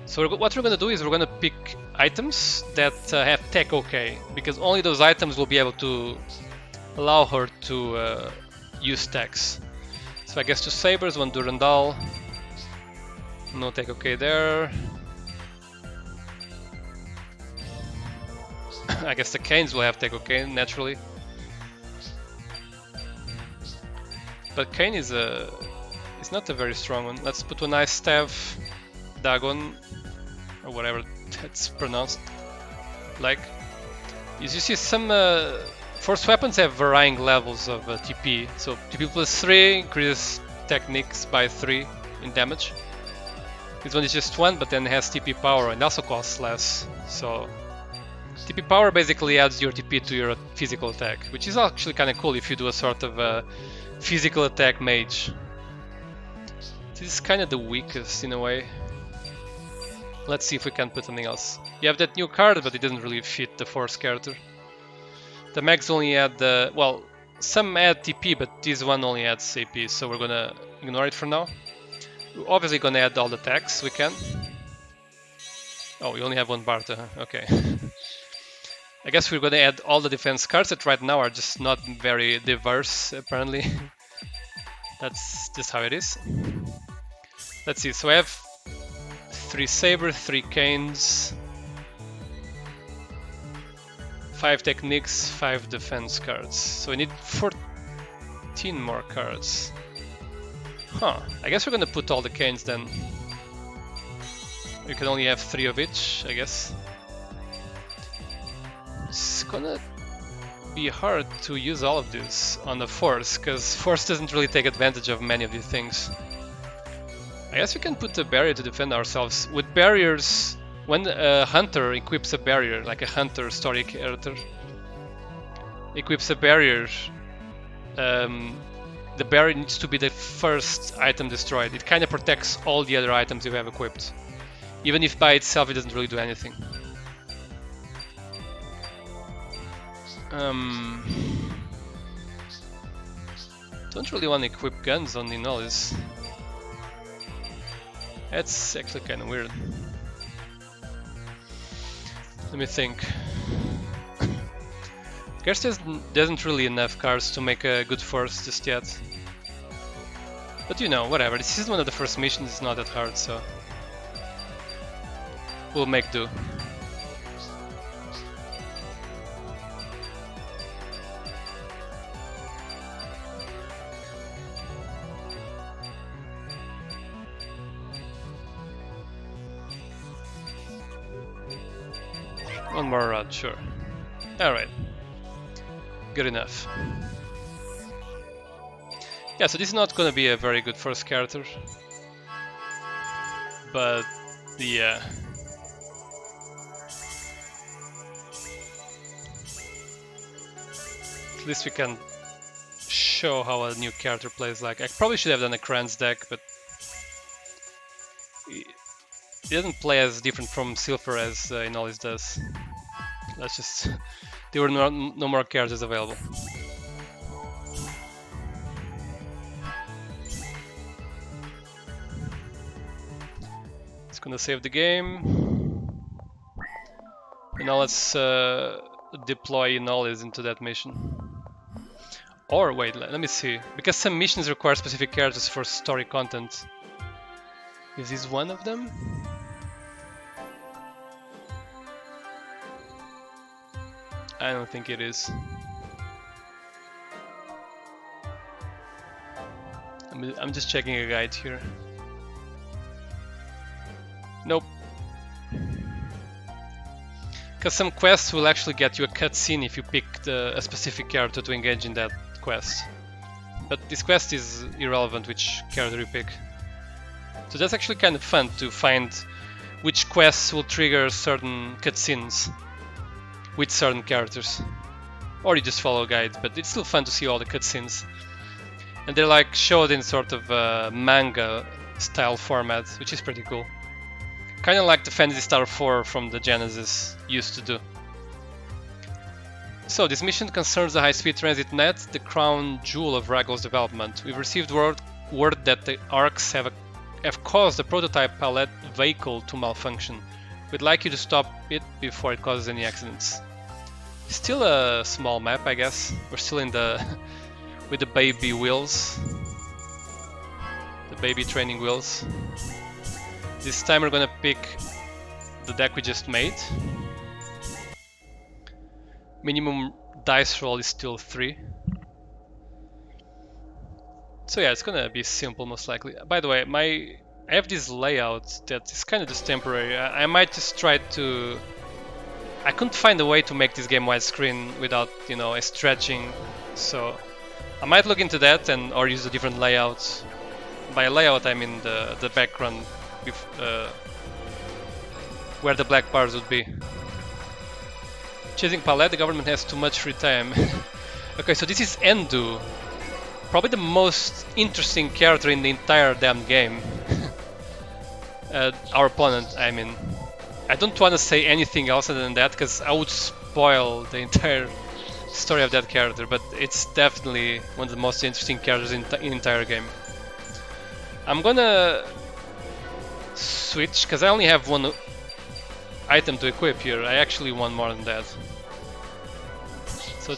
So what we're gonna do is we're gonna pick items that have tech OK, because only those items will be able to allow her to use techs. So I guess 2 sabers, 1 Durandal, no tech OK there. I guess the Canes will have tech OK naturally. But Kane is not a very strong one. Let's put a nice staff, Dagon, or whatever that's pronounced. Like, as you see, some force weapons have varying levels of TP. So TP plus 3 increases techniques by 3 in damage. This one is just 1, but then has TP power and also costs less. So TP power basically adds your TP to your physical attack, which is actually kind of cool if you do a sort of physical attack mage. This is kind of the weakest in a way. Let's see if we can put something else. You have that new card, but it doesn't really fit the force character. The mags only add well, some add TP, but this one only adds AP, so we're gonna ignore it for now. We're obviously gonna add all the attacks we can. Oh, we only have 1 Barta, huh? Okay. I guess we're gonna add all the defense cards that right now are just not very diverse, apparently. That's just how it is. Let's see, so I have 3 saber, 3 canes, 5 techniques, 5 defense cards. So we need 14 more cards. Huh, I guess we're gonna put all the canes then. We can only have 3 of each, I guess. It's gonna be hard to use all of this on the force, because force doesn't really take advantage of many of these things. I guess we can put a barrier to defend ourselves. With barriers, when a hunter equips a barrier, like a hunter story character equips a barrier, the barrier needs to be the first item destroyed. It kind of protects all the other items you have equipped, even if by itself it doesn't really do anything. Don't really want to equip guns on Inolis. That's actually kind of weird. Let me think. Guess there isn't really enough cards to make a good force just yet. But you know, whatever. This is one of the first missions, it's not that hard, so we'll make do. One more rod, sure. Alright. Good enough. Yeah, so this is not gonna be a very good first character. But yeah. At least we can show how a new character plays like. I probably should have done a Kranz deck, but it doesn't play as different from Silver as Inolis does. Let's just... there were no more characters available. It's gonna save the game. And now let's deploy Inolis into that mission. Or wait, let me see. Because some missions require specific characters for story content. Is this one of them? I don't think it is. I'm just checking a guide here. Nope. Because some quests will actually get you a cutscene if you pick a specific character to engage in that quest. But this quest is irrelevant which character you pick. So that's actually kind of fun to find which quests will trigger certain cutscenes with certain characters. Or you just follow a guide, but it's still fun to see all the cutscenes. And they're like showed in sort of a manga style format, which is pretty cool. Kind of like the Phantasy Star 4 from the Genesis used to do. So this mission concerns the high-speed transit net, the crown jewel of Raggle's development. We've received word that the ARCs have caused the prototype pallet vehicle to malfunction. We'd like you to stop it before it causes any accidents. Still a small map, I guess. We're still in the with the baby wheels, the baby training wheels. This time we're gonna pick the deck we just made. Minimum dice roll is still 3. So yeah, it's gonna be simple most likely. By the way, I have this layout that is kind of just temporary. I might just try to... I couldn't find a way to make this game widescreen without, you know, a stretching. So I might look into that or use a different layout. By layout I mean the background where the black bars would be. Chasing Palette, the government has too much free time. Okay, so this is Endu. Probably the most interesting character in the entire damn game. Our opponent, I mean. I don't want to say anything else other than that, because I would spoil the entire story of that character, but it's definitely one of the most interesting characters in the entire game. I'm gonna switch, because I only have one item to equip here. I actually want more than that. So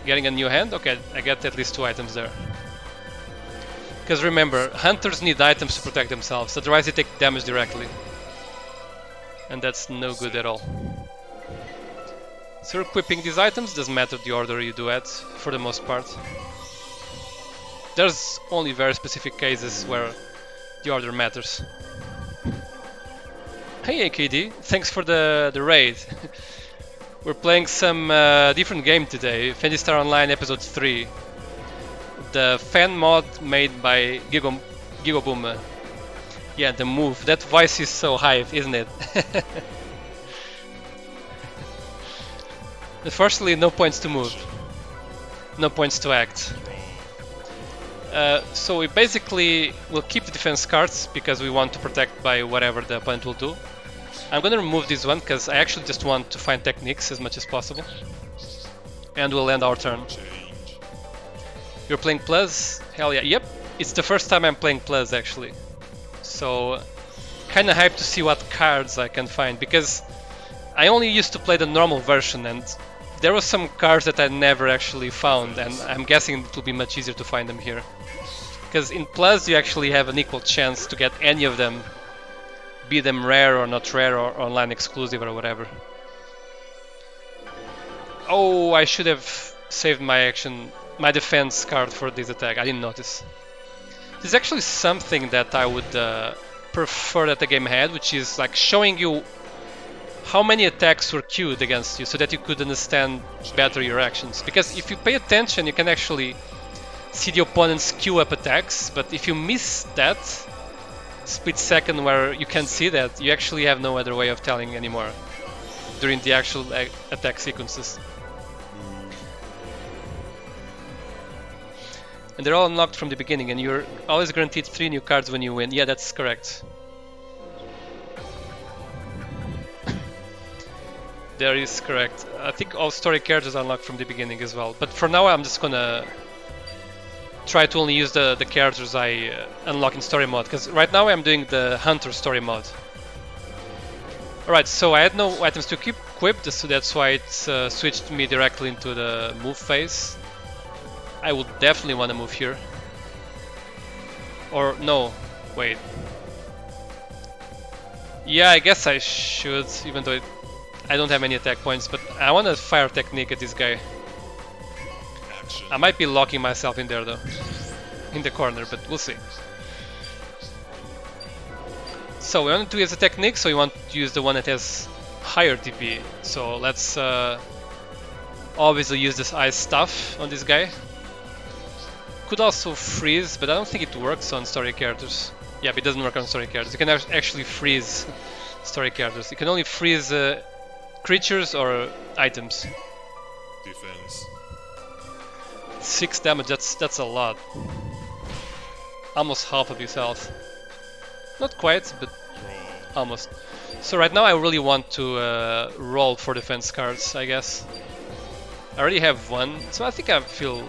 getting a new hand? Okay, I get at least 2 items there. Because remember, hunters need items to protect themselves, otherwise they take damage directly. And that's no good at all. So equipping these items doesn't matter the order you do it, for the most part. There's only very specific cases where the order matters. Hey AKD, thanks for the raid. We're playing some different game today, Fantasy Star Online Episode 3. The fan mod made by Gigoboom. Yeah, the move. That voice is so high, isn't it? Unfortunately, no points to move. No points to act. So we basically will keep the defense cards because we want to protect by whatever the opponent will do. I'm gonna remove this one because I actually just want to find techniques as much as possible. And we'll end our turn. You're playing Plus? Hell yeah. Yep, it's the first time I'm playing Plus actually. So kinda hyped to see what cards I can find because I only used to play the normal version and there were some cards that I never actually found, and I'm guessing it will be much easier to find them here. Because in Plus you actually have an equal chance to get any of them, be them rare or not rare or online exclusive or whatever. Oh, I should have saved my defense card for this attack. I didn't notice. There's actually something that I would prefer that the game had, which is like showing you how many attacks were queued against you so that you could understand better your actions. Because if you pay attention, you can actually see the opponent's queue up attacks, but if you miss that split second where you can see that, you actually have no other way of telling anymore during the actual attack sequences. And they're all unlocked from the beginning, and you're always guaranteed 3 new cards when you win. Yeah, that's correct. That is correct. I think all story characters are unlocked from the beginning as well. But for now I'm just gonna try to only use the characters I unlock in story mode. Because right now I'm doing the hunter story mode. Alright, so I had no items to keep equipped, so that's why it switched me directly into the move phase. I would definitely want to move here. Or no, wait. Yeah, I guess I should, even though I don't have any attack points, but I want to fire technique at this guy. I might be locking myself in there though, in the corner, but we'll see. So we want to use a technique, so we want to use the one that has higher DP. So let's obviously use this ice stuff on this guy. Could also freeze, but I don't think it works on story characters. Yeah, but it doesn't work on story characters. You can actually freeze story characters. You can only freeze creatures or items. Defense. 6 damage, that's a lot. Almost half of his health. Not quite, but almost. So right now I really want to roll for defense cards, I guess. I already have one, so I think I feel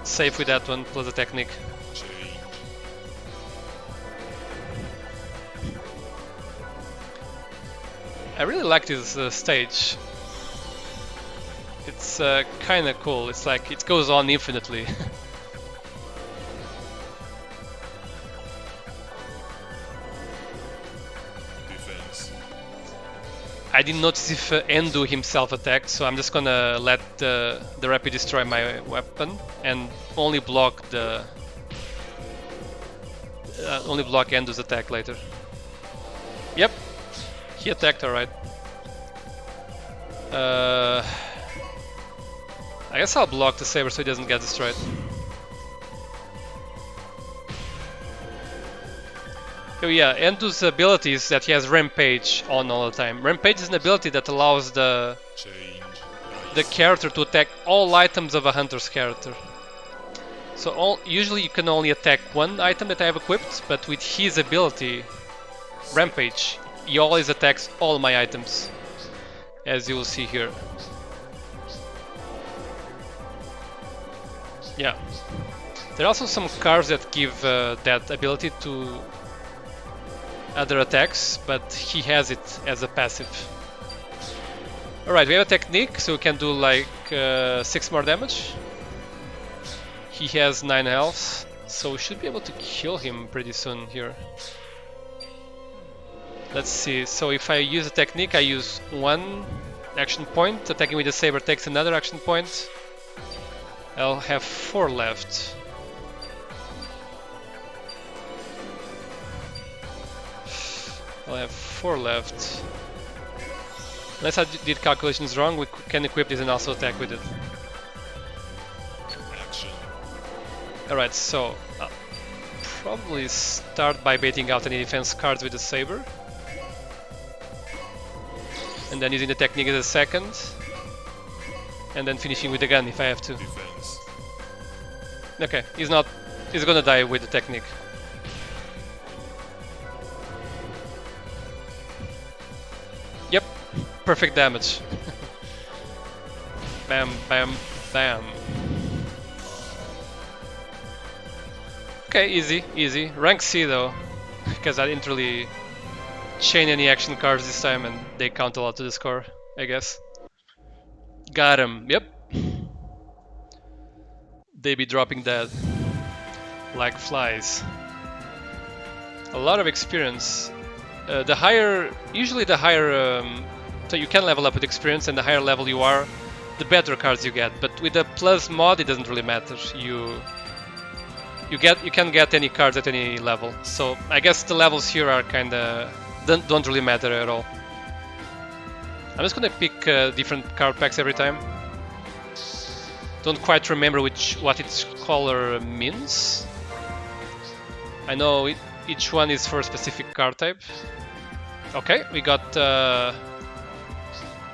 safe with that one, plus a technique. I really like this stage. It's kinda cool, it's like it goes on infinitely. Defense. I didn't notice if Endu himself attacked, so I'm just gonna let the Rapid destroy my weapon and only block Endu's attack later. Yep, he attacked, alright. I guess I'll block the saber so he doesn't get destroyed. Oh yeah, Endu's ability is that he has Rampage on all the time. Rampage is an ability that allows the character to attack all items of a hunter's character. So usually you can only attack one item that I have equipped, but with his ability, Rampage, he always attacks all my items, as you will see here. Yeah. There are also some cards that give that ability to other attacks, but he has it as a passive. Alright, we have a technique, so we can do like 6 more damage. He has 9 health. So we should be able to kill him pretty soon here. Let's see, so if I use a technique, I use one action point, attacking with the saber takes another action point. I'll have 4 left. I'll have 4 left. Unless I did calculations wrong, we can equip this and also attack with it. Action. Alright, so I'll probably start by baiting out any defense cards with the saber. And then using the technique as a second. And then finishing with the gun if I have to. Defense. Okay, he's gonna die with the technique. Yep, perfect damage. Bam, bam, bam. Okay, easy, easy. Rank C though, because I didn't really chain any action cards this time and they count a lot to the score, I guess. Got him, yep. They be dropping dead like flies. A lot of experience. Usually the higher, so you can level up with experience, and the higher level you are, the better cards you get. But with the plus mod, it doesn't really matter. You can get any cards at any level. So I guess the levels here are kinda don't really matter at all. I'm just gonna pick different card packs every time. Don't quite remember what its color means. I know each one is for a specific card type. Okay, we got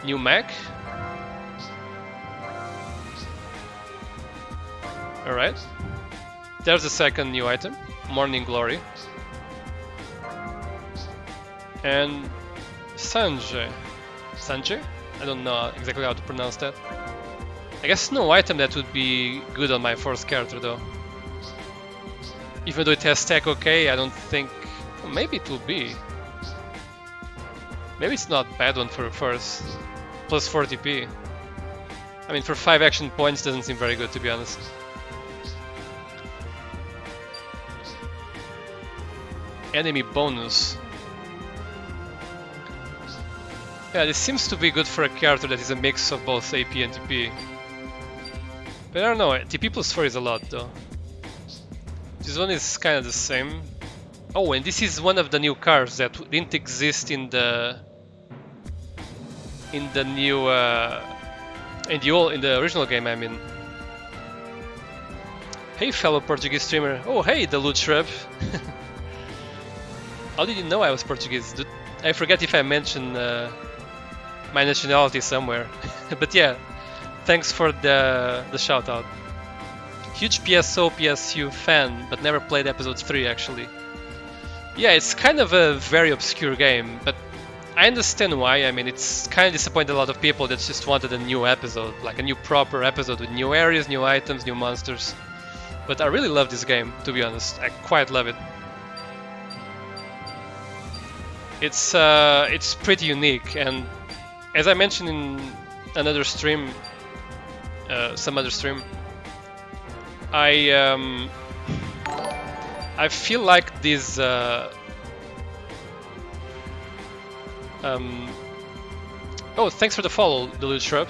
new mech. Alright. There's the second new item, Morning Glory. And Sanjay. Sanjay? I don't know exactly how to pronounce that. I guess no item that would be good on my first character though. Even though it has stack okay, I don't think... Maybe it will be. Maybe it's not a bad one for first. Plus 4 TP. I mean, for 5 action points doesn't seem very good, to be honest. Enemy bonus. Yeah, this seems to be good for a character that is a mix of both AP and TP. But I don't know, TP plus 4 is a lot though. This one is kind of the same. Oh, and this is one of the new cards that didn't exist in the new in the original game. I mean, hey, fellow Portuguese streamer. Oh, hey, the loot shrub. How did you know I was Portuguese? I forget if I mentioned my nationality somewhere. But yeah, thanks for the shout out. Huge PSO PSU fan, but never played episode 3 actually. Yeah, it's kind of a very obscure game, but I understand why. I mean, it's kind of disappointed a lot of people that just wanted a new episode, like a new proper episode with new areas, new items, new monsters. But I really love this game, to be honest. I quite love it. It's pretty unique, and as I mentioned in another stream, some other stream, I feel like this. Oh, thanks for the follow, the Loot Shrub.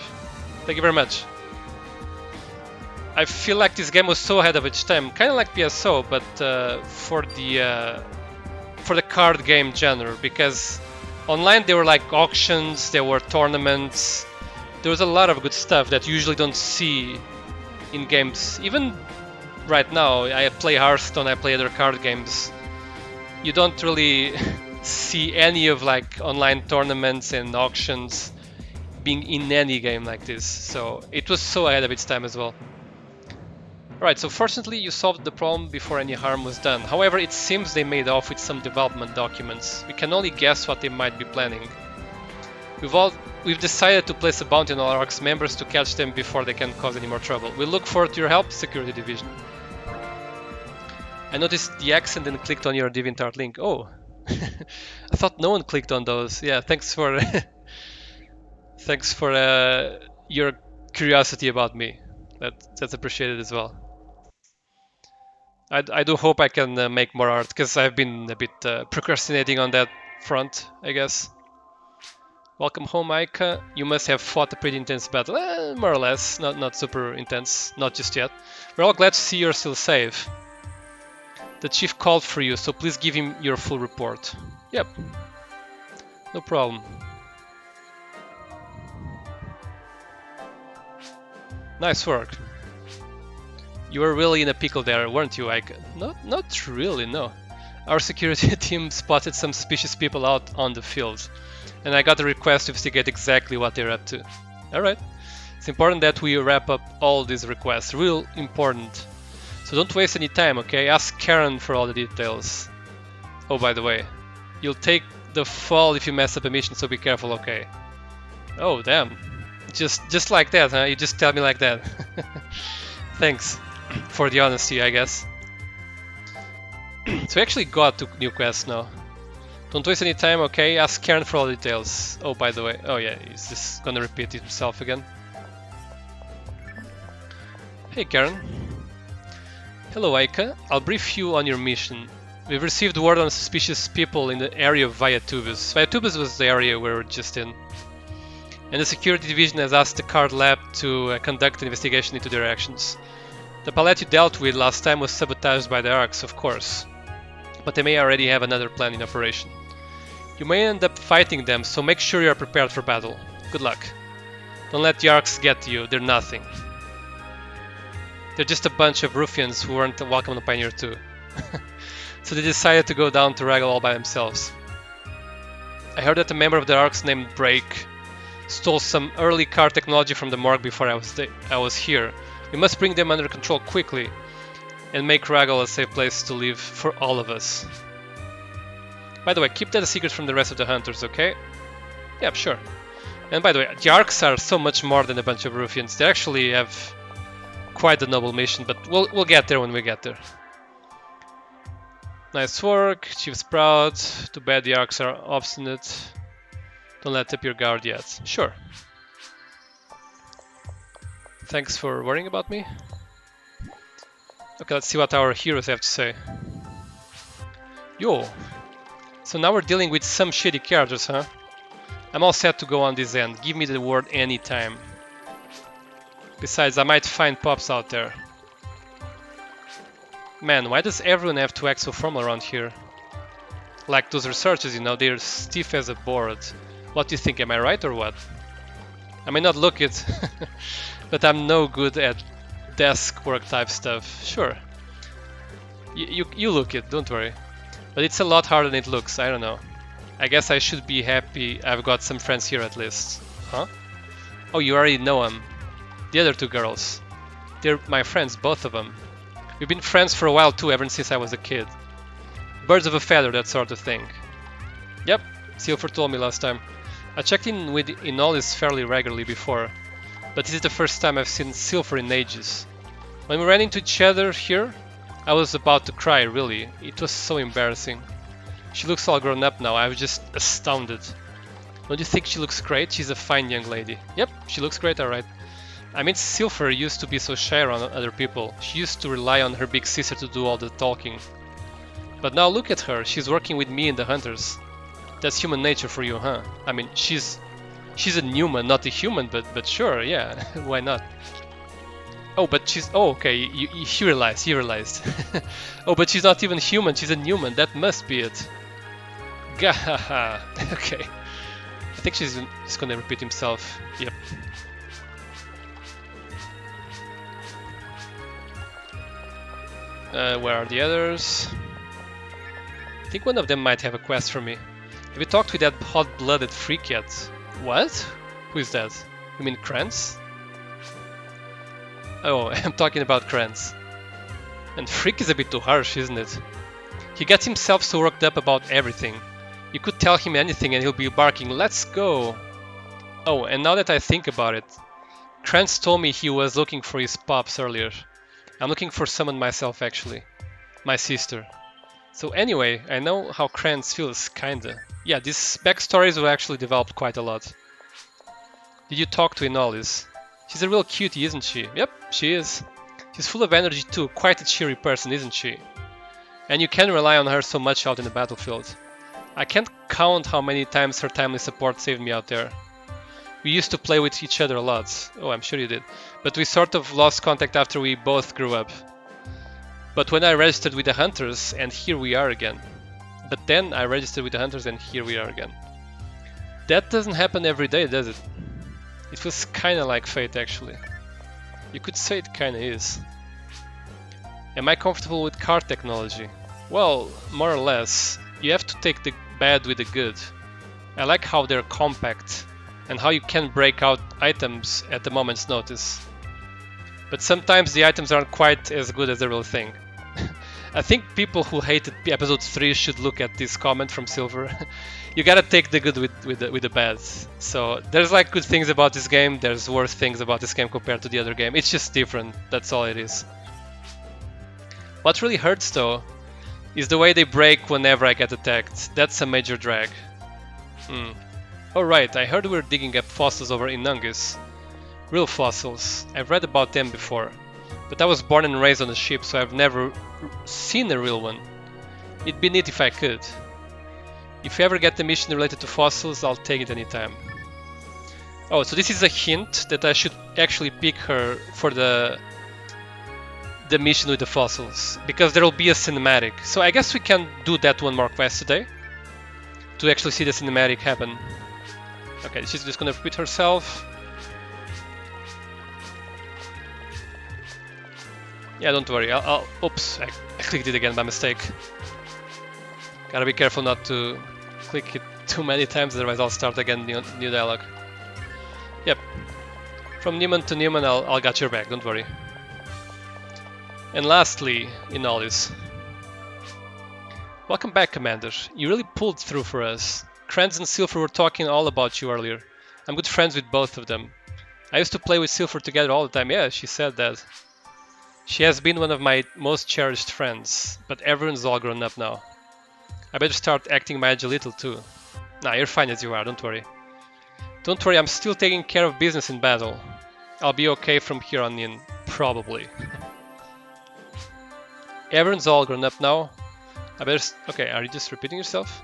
Thank you very much. I feel like this game was so ahead of its time, kind of like PSO, but for the card game genre, because online there were like auctions, there were tournaments, there was a lot of good stuff that you usually don't see in games. Even right now, I play Hearthstone, I play other card games. You don't really see any of like online tournaments and auctions being in any game like this. So it was so ahead of its time as well. Alright, so fortunately you solved the problem before any harm was done. However, it seems they made off with some development documents. We can only guess what they might be planning. We've decided to place a bounty on all ARC's members to catch them before they can cause any more trouble. We look forward to your help, Security Division. I noticed the accent and clicked on your DeviantArt link. Oh, I thought no one clicked on those. Yeah, thanks for thanks for your curiosity about me. That's appreciated as well. I do hope I can make more art, because I've been a bit procrastinating on that front, I guess. Welcome home, Aika. You must have fought a pretty intense battle. More or less. Not super intense. Not just yet. We're all glad to see you're still safe. The chief called for you, so please give him your full report. Yep. No problem. Nice work. You were really in a pickle there, weren't you, Aika? Not really, no. Our security team spotted some suspicious people out on the field, and I got a request to investigate exactly what they're up to. Alright. It's important that we wrap up all these requests. Real important. So don't waste any time, okay? Ask Karen for all the details. Oh, by the way, you'll take the fall if you mess up a mission, so be careful, okay? Oh, damn. Just like that, huh? You just tell me like that. Thanks for the honesty, I guess. So we actually got to new quests now. Don't waste any time, okay? Ask Karen for all the details. Oh, by the way. Oh, yeah, he's just gonna repeat himself again. Hey, Karen. Hello, Aika. I'll brief you on your mission. We've received word on suspicious people in the area of Viatubus. Viatubus was the area we were just in. And the security division has asked the card lab to conduct an investigation into their actions. The palette you dealt with last time was sabotaged by the Arcs, of course. But they may already have another plan in operation. You may end up fighting them, so make sure you are prepared for battle. Good luck. Don't let the Arcs get to you, they're nothing. They're just a bunch of ruffians who weren't welcome on Pioneer 2. So they decided to go down to Ragel all by themselves. I heard that a member of the Arcs named Drake stole some early car technology from the morgue before I was here. We must bring them under control quickly and make Ragel a safe place to live for all of us. By the way, keep that a secret from the rest of the hunters, okay? Yep, sure. And by the way, the Arcs are so much more than a bunch of ruffians. They actually have quite a noble mission, but we'll get there when we get there. Nice work, Chief Sprout. Too bad the Arcs are obstinate. Don't let up your guard yet. Sure. Thanks for worrying about me. Okay, let's see what our heroes have to say. Yo! So now we're dealing with some shitty characters, huh? I'm all set to go on this end. Give me the word anytime. Besides, I might find pops out there. Man, why does everyone have to act so formal around here? Like those researchers, you know, they're stiff as a board. What do you think, am I right or what? I may not look it, but I'm no good at desk work type stuff. Sure. You look it, don't worry. But it's a lot harder than it looks, I don't know. I guess I should be happy I've got some friends here at least. Huh? Oh, you already know them. The other two girls. They're my friends, both of them. We've been friends for a while too, ever since I was a kid. Birds of a feather, that sort of thing. Yep, Silver told me last time. I checked in with Inolis fairly regularly before, but this is the first time I've seen Silver in ages. When we ran into each other here, I was about to cry, really. It was so embarrassing. She looks all grown up now, I was just astounded. Don't you think she looks great? She's a fine young lady. Yep, she looks great, alright. I mean, Silver used to be so shy around other people. She used to rely on her big sister to do all the talking. But now look at her, she's working with me and the hunters. That's human nature for you, huh? I mean, she's a Newman, not a human, but sure, yeah, why not? Oh, but she's... Oh, okay, you realized. Oh, but she's not even human, she's a Newman, that must be it. Gahaha, okay. I think she's gonna repeat himself, yep. Where are the others? I think one of them might have a quest for me. Have you talked with that hot-blooded freak yet? What? Who is that? You mean Krantz? Oh, I'm talking about Krantz. And freak is a bit too harsh, isn't it? He gets himself so worked up about everything. You could tell him anything and he'll be barking, "Let's go!" Oh, and now that I think about it, Krantz told me he was looking for his pops earlier. I'm looking for someone myself, actually. My sister. So anyway, I know how Krantz feels, kinda. Yeah, these backstories were actually developed quite a lot. Did you talk to Inolis? She's a real cutie, isn't she? Yep, she is. She's full of energy too, quite a cheery person, isn't she? And you can rely on her so much out in the battlefield. I can't count how many times her timely support saved me out there. We used to play with each other a lot. Oh, I'm sure you did. But we sort of lost contact after we both grew up. But when I registered with the Hunters, and here we are again. But then I registered with the Hunters, and here we are again. That doesn't happen every day, does it? It feels kinda like fate, actually. You could say it kinda is. Am I comfortable with car technology? Well, more or less. You have to take the bad with the good. I like how they're compact, and how you can break out items at a moment's notice. But sometimes the items aren't quite as good as the real thing. I think people who hated episode 3 should look at this comment from Silver. You gotta take the good with the bad. So there's like good things about this game, there's worse things about this game compared to the other game. It's just different, that's all it is. What really hurts though is the way they break whenever I get attacked. That's a major drag. Oh right, I heard we were digging up fossils over in Nungus. Real fossils. I've read about them before. But I was born and raised on a ship, so I've never seen a real one. It'd be neat if I could. If you ever get a mission related to fossils, I'll take it anytime. Oh, so this is a hint that I should actually pick her for the mission with the fossils, because there will be a cinematic. So I guess we can do that one more quest today to actually see the cinematic happen. Okay, she's just gonna repeat herself. Yeah, don't worry. Oops, I clicked it again by mistake. Gotta be careful not to click it too many times, otherwise I'll start again new dialogue. Yep. From Newman to Newman, I'll got your back. Don't worry. And lastly, in all this, welcome back, Commander. You really pulled through for us. Kranz and Silver were talking all about you earlier. I'm good friends with both of them. I used to play with Silver together all the time. Yeah, she said that. She has been one of my most cherished friends, but everyone's all grown up now. I better start acting my age a little too. Nah, you're fine as you are, don't worry. Don't worry, I'm still taking care of business in battle. I'll be okay from here on in, probably. Everyone's all grown up now. I better... Okay, are you just repeating yourself?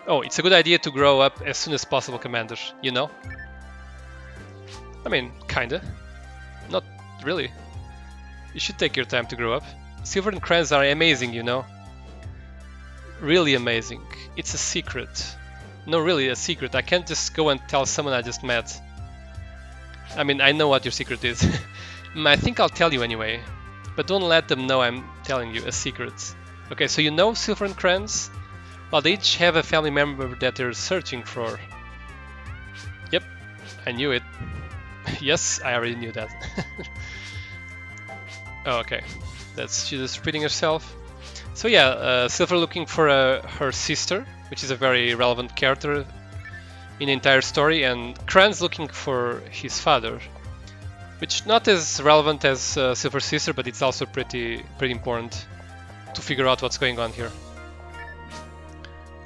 Oh, it's a good idea to grow up as soon as possible, Commander, you know? I mean, kinda. Not really. You should take your time to grow up. Silver and Kranz are amazing, you know? Really amazing. It's a secret. No, really a secret. I can't just go and tell someone I just met. I mean, I know what your secret is. I think I'll tell you anyway. But don't let them know I'm telling you a secret. Okay, so you know Silver and Kranz? Well, they each have a family member that they're searching for. Yep, I knew it. Yes, I already knew that. Oh, okay. She's just repeating herself. So yeah, Silver looking for her sister, which is a very relevant character in the entire story, and Kranz looking for his father, which not as relevant as Silver's sister, but it's also pretty important to figure out what's going on here.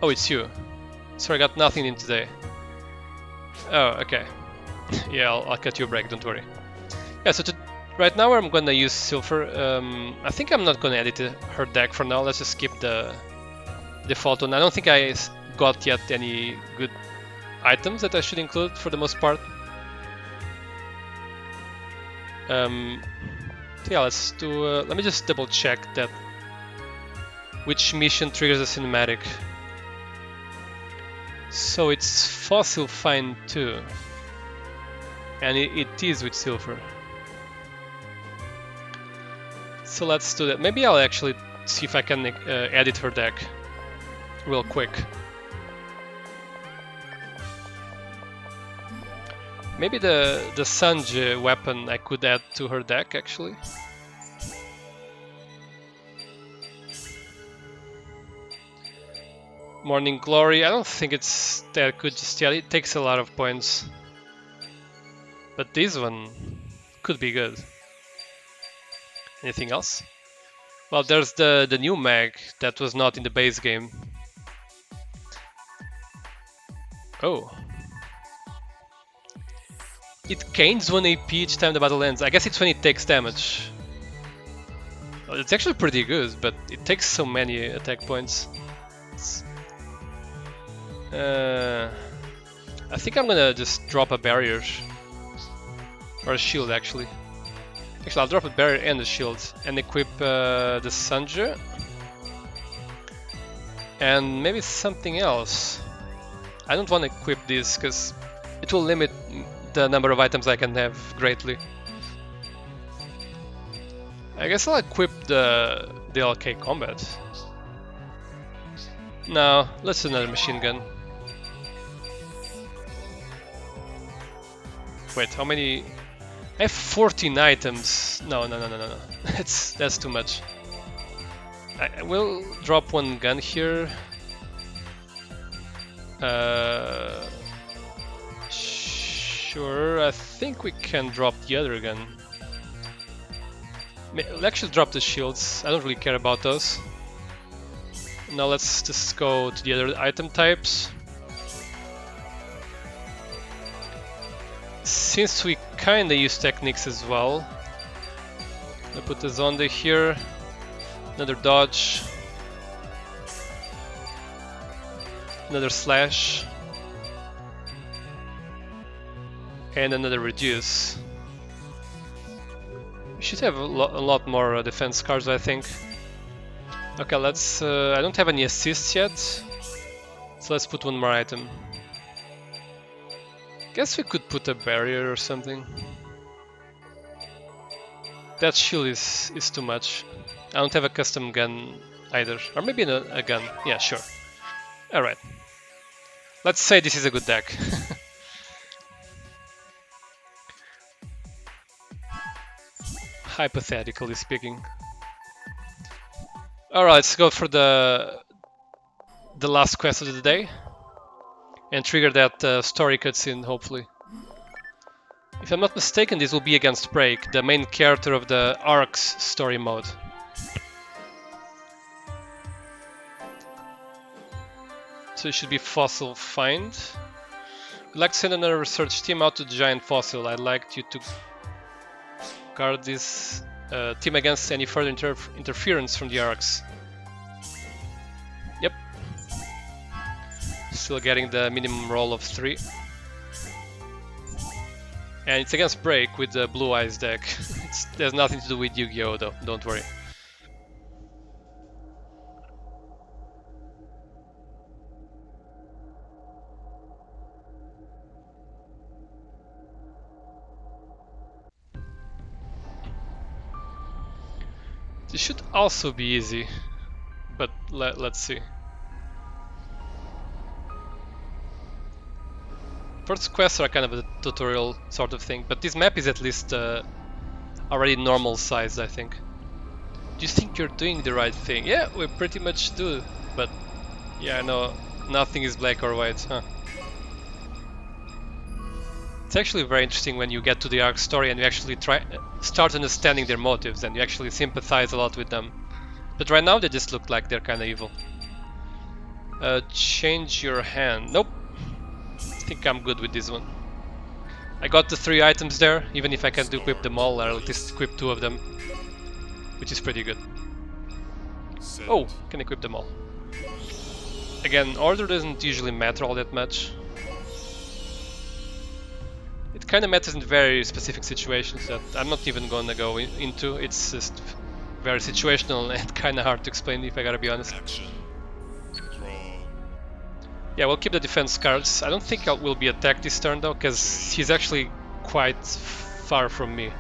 Oh, it's you. Sorry, I got nothing in today. Oh, okay. Yeah, I'll cut you a break, don't worry. Yeah, so right now I'm gonna use Silver. I think I'm not gonna edit her deck for now. Let's just skip the default one. I don't think I got yet any good items that I should include for the most part. So yeah, let's do. Let me just double check that which mission triggers a cinematic. So it's Fossil Find 2, and it is with Silver. So let's do that. Maybe I'll actually see if I can edit her deck real quick. Maybe the Sanji weapon I could add to her deck actually. Morning Glory, I don't think it's that good just yet. It takes a lot of points. But this one could be good. Anything else? Well, there's the new mag that was not in the base game. Oh. It gains 1 AP each time the battle ends. I guess it's when it takes damage. Well, it's actually pretty good, but it takes so many attack points. I think I'm gonna just drop a barrier. Or a shield, actually. Actually, I'll drop a barrier and a shield. And equip the Sanja. And maybe something else. I don't want to equip this, because it will limit the number of items I can have greatly. I guess I'll equip the DLK combat. No, let's do another machine gun. Wait, how many? I have 14 items. No. That's too much. I will drop one gun here. Sure, I think we can drop the other gun. We'll actually drop the shields. I don't really care about those. Now let's just go to the other item types. Since we kinda use techniques as well, I put the Zonde here, another dodge, another slash, and another reduce. We should have a lot more defense cards, I think. Okay, let's. I don't have any assists yet, so let's put one more item. Guess we could put a barrier or something. That shield is too much. I don't have a custom gun either. Or maybe a gun. Yeah, sure. Alright. Let's say this is a good deck. Hypothetically speaking. Alright, let's go for the last quest of the day. And trigger that story cutscene, hopefully. If I'm not mistaken, this will be against Break, the main character of the Arcs story mode. So it should be Fossil Find. I'd like to send another research team out to the Giant Fossil. I'd like you to guard this team against any further interference from the Arcs. Yep. Still getting the minimum roll of 3. And it's against Break with the Blue Eyes deck. There's nothing to do with Yu-Gi-Oh though, don't worry. This should also be easy, but let's see. First quests are kind of a tutorial sort of thing, but this map is at least already normal sized, I think. Do you think you're doing the right thing? Yeah, we pretty much do, but yeah, no, nothing is black or white, huh? It's actually very interesting when you get to the arc story and you actually start understanding their motives and you actually sympathize a lot with them. But right now they just look like they're kind of evil. Change your hand. Nope. I think I'm good with this one. I got the 3 items there, even if I can't equip them all, I'll at least equip 2 of them, which is pretty good. Oh, can equip them all. Again, order doesn't usually matter all that much. It kind of matters in very specific situations that I'm not even gonna go into. It's just very situational and kind of hard to explain, if I gotta be honest. Yeah, we'll keep the defense cards. I don't think we'll be attacked this turn though, because he's actually quite far from me.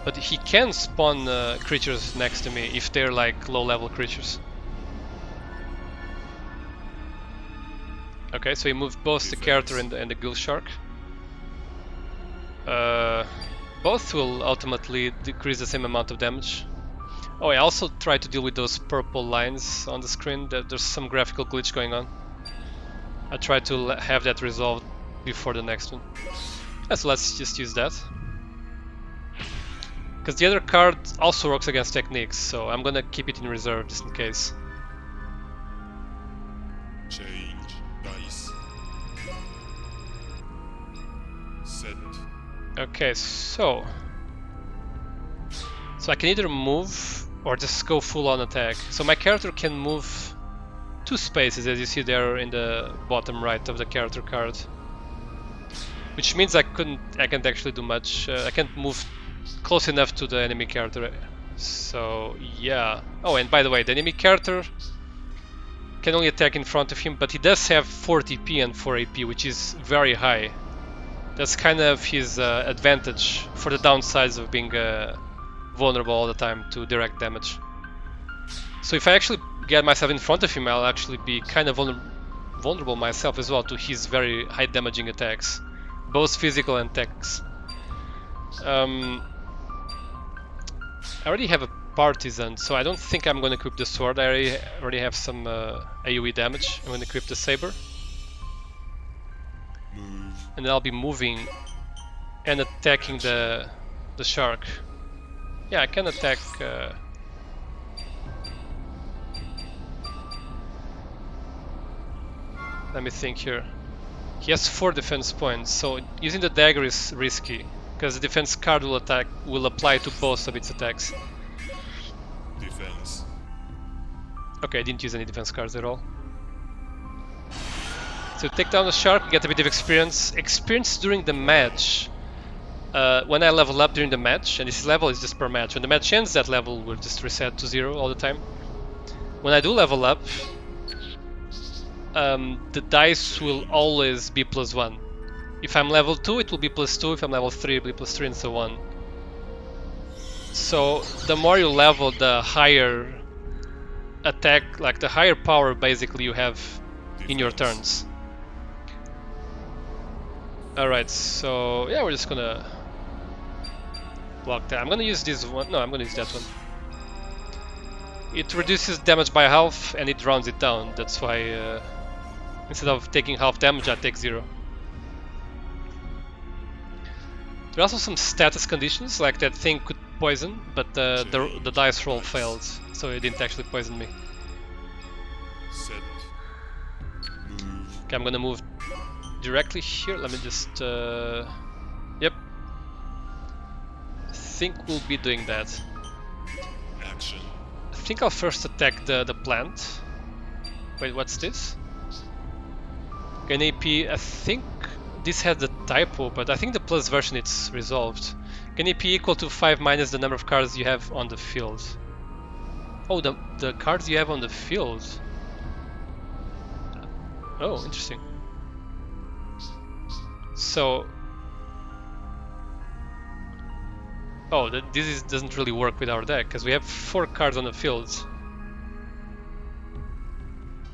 But he can spawn creatures next to me if they're like low-level creatures. Okay, so he moved both the character and the Gill Shark. Both will ultimately decrease the same amount of damage. Oh, I also try to deal with those purple lines on the screen. There's some graphical glitch going on. I try to have that resolved before the next one. Yeah, so let's just use that. Because the other card also works against techniques, so I'm gonna keep it in reserve just in case. Change dice. Set. Okay, so So I can either move or just go full on attack. So my character can move 2 spaces, as you see there in the bottom right of the character card. Which means I can't actually do much. I can't move close enough to the enemy character. So yeah. Oh, and by the way, the enemy character can only attack in front of him, but he does have 4 TP and 4 AP, which is very high. That's kind of his advantage for the downsides of being vulnerable all the time to direct damage. So if I actually get myself in front of him, I'll actually be kind of vulnerable myself as well to his very high damaging attacks, both physical and attacks. I already have a partisan, so I don't think I'm going to equip the sword. I already have some AoE damage. I'm going to equip the saber. And then I'll be moving and attacking the shark. Yeah, I can attack. Let me think here. He has 4 defense points, so using the dagger is risky because the defense card will apply to both of its attacks. Defense. Okay, I didn't use any defense cards at all. So take down the shark, get a bit of experience. Experience during the match. When I level up during the match, and this level is just per match. When the match ends, that level will just reset to 0 all the time. When I do level up, the dice will always be +1. If I'm level 2, it will be +2. If I'm level 3, it will be +3, and so on. So the more you level, the higher attack, like the higher power basically you have in your turns. Alright, so yeah, we're just gonna block that. I'm gonna use this one. No, I'm gonna use that one. It reduces damage by half and it rounds it down. That's why instead of taking half damage, I take 0. There are also some status conditions, like that thing could poison, but the dice roll failed, so it didn't actually poison me. Set. Move. Okay, I'm gonna move directly here. Let me just... yep. I think we'll be doing that. Action. I think I'll first attack the plant. Wait, what's this? Gain AP, I think this has the typo, but I think the plus version it's resolved. Gain AP equal to 5 minus the number of cards you have on the field. Oh, the cards you have on the field. Oh, interesting. So... oh, this doesn't really work with our deck, because we have 4 cards on the field.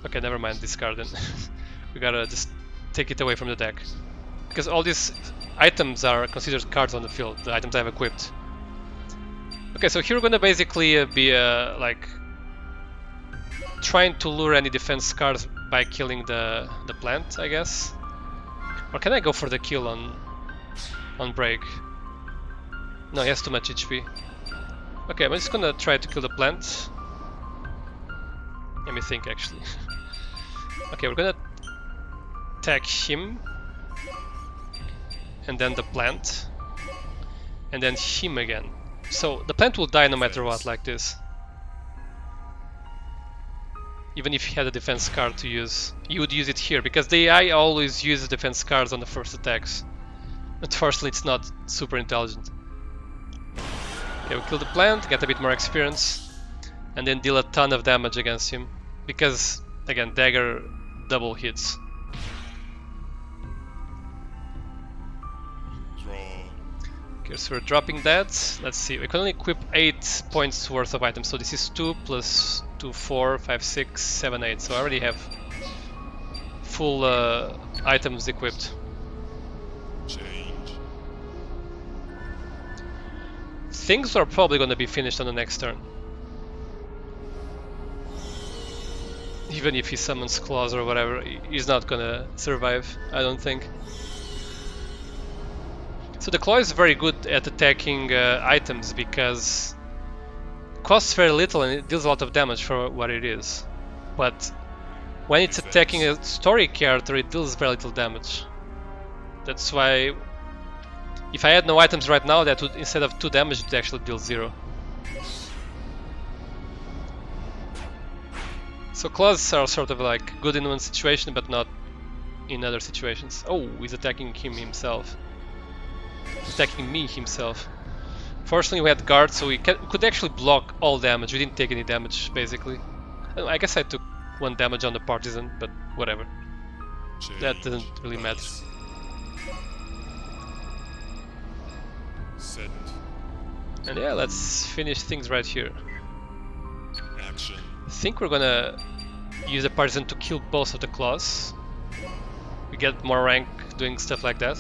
Okay, never mind, discard then. We gotta just take it away from the deck. Because all these items are considered cards on the field, the items I have equipped. Okay, so here we're gonna basically be like trying to lure any defense cards by killing the plant, I guess. Or can I go for the kill on break? No, he has too much HP. Okay, I'm just gonna try to kill the plant. Let me think actually. Okay, we're gonna attack him. And then the plant. And then him again. So the plant will die no matter what, like this. Even if he had a defense card to use, you would use it here, because the AI always uses defense cards on the first attacks. Unfortunately, it's not super intelligent. Okay, we kill the plant, get a bit more experience, and then deal a ton of damage against him, because, again, dagger double hits. Draw. Okay, so we're dropping that. Let's see, we can only equip 8 points worth of items, so this is 2 plus 2, 4, 5, 6, 7, 8. So I already have full items equipped. Change. Things are probably going to be finished on the next turn. Even if he summons claws or whatever, he's not going to survive, I don't think. So the claw is very good at attacking items because it costs very little and it deals a lot of damage for what it is. But when it's attacking a story character, it deals very little damage. That's why if I had no items right now, that would, instead of 2 damage, it actually deals 0. So claws are sort of like good in one situation, but not in other situations. Oh, he's attacking him himself. He's attacking me himself. Fortunately, we had guard, so we could actually block all damage. We didn't take any damage, basically. I guess I took 1 damage on the partisan, but whatever. That doesn't really matter. Pass. Set. And yeah, let's finish things right here. Action. I think we're gonna use the partisan to kill both of the claws. We get more rank doing stuff like that.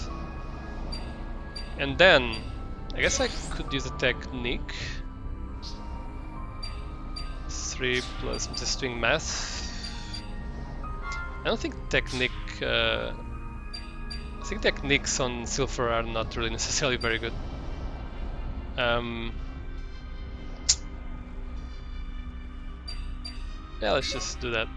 And then, I guess I could use a technique. 3 plus, I'm just doing math. I don't think technique... I think techniques on silver are not really necessarily very good. Yeah, let's just do that.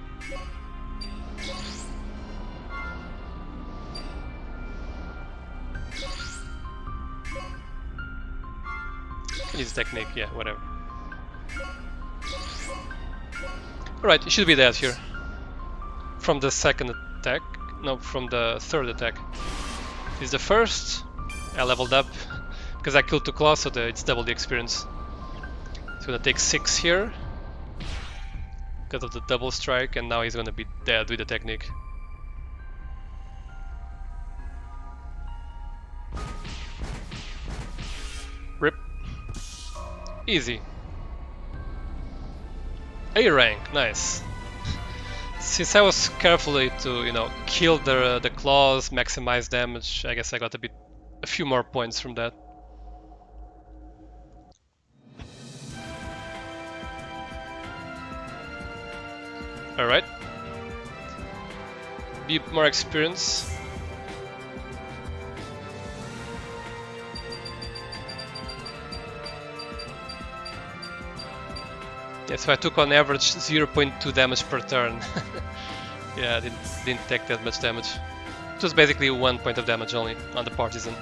Can use technique, yeah, whatever. Alright, it should be dead here. From the second attack. No, from the third attack. This is the first. I leveled up because I killed 2 claws, so it's double the experience. It's gonna take 6 here because of the double strike, and now he's gonna be dead with the technique. Rip. Easy. A rank, nice. Since I was carefully to, you know, kill the claws, maximize damage, I guess I got a few more points from that. Alright. Be more experience. Yeah, so I took on average 0.2 damage per turn. Yeah, I didn't take that much damage. It was basically 1 point of damage only on the partisan.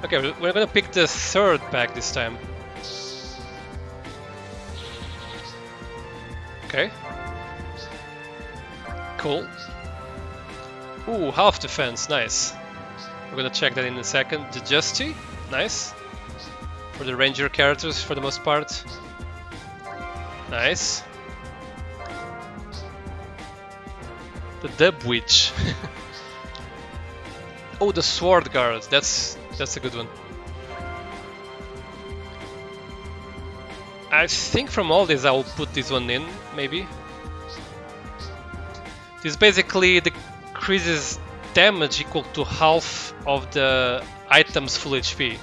Okay, we're gonna pick the third pack this time. Okay. Cool. Ooh, half defense, nice. We're gonna check that in a second. The Justy, nice. For the ranger characters for the most part. Nice. The Dub Witch. Oh, the Sword Guard. That's a good one. I think from all this I will put this one in, maybe. This basically decreases damage equal to half of the item's full HP.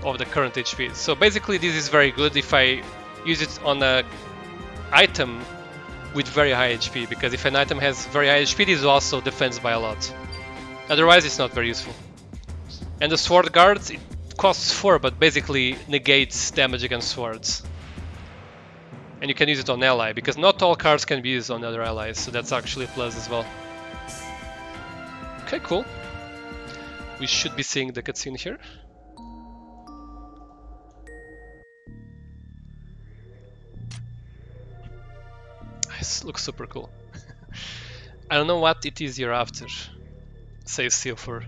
Of the current HP. So basically this is very good if I use it on a item with very high HP, because if an item has very high HP, this also defends by a lot. Otherwise it's not very useful. And the Sword Guard, it costs 4 but basically negates damage against swords. And you can use it on ally, because not all cards can be used on other allies, so that's actually a plus as well. Okay, cool. We should be seeing the cutscene here. This looks super cool. I don't know what it is you're after, says Silver.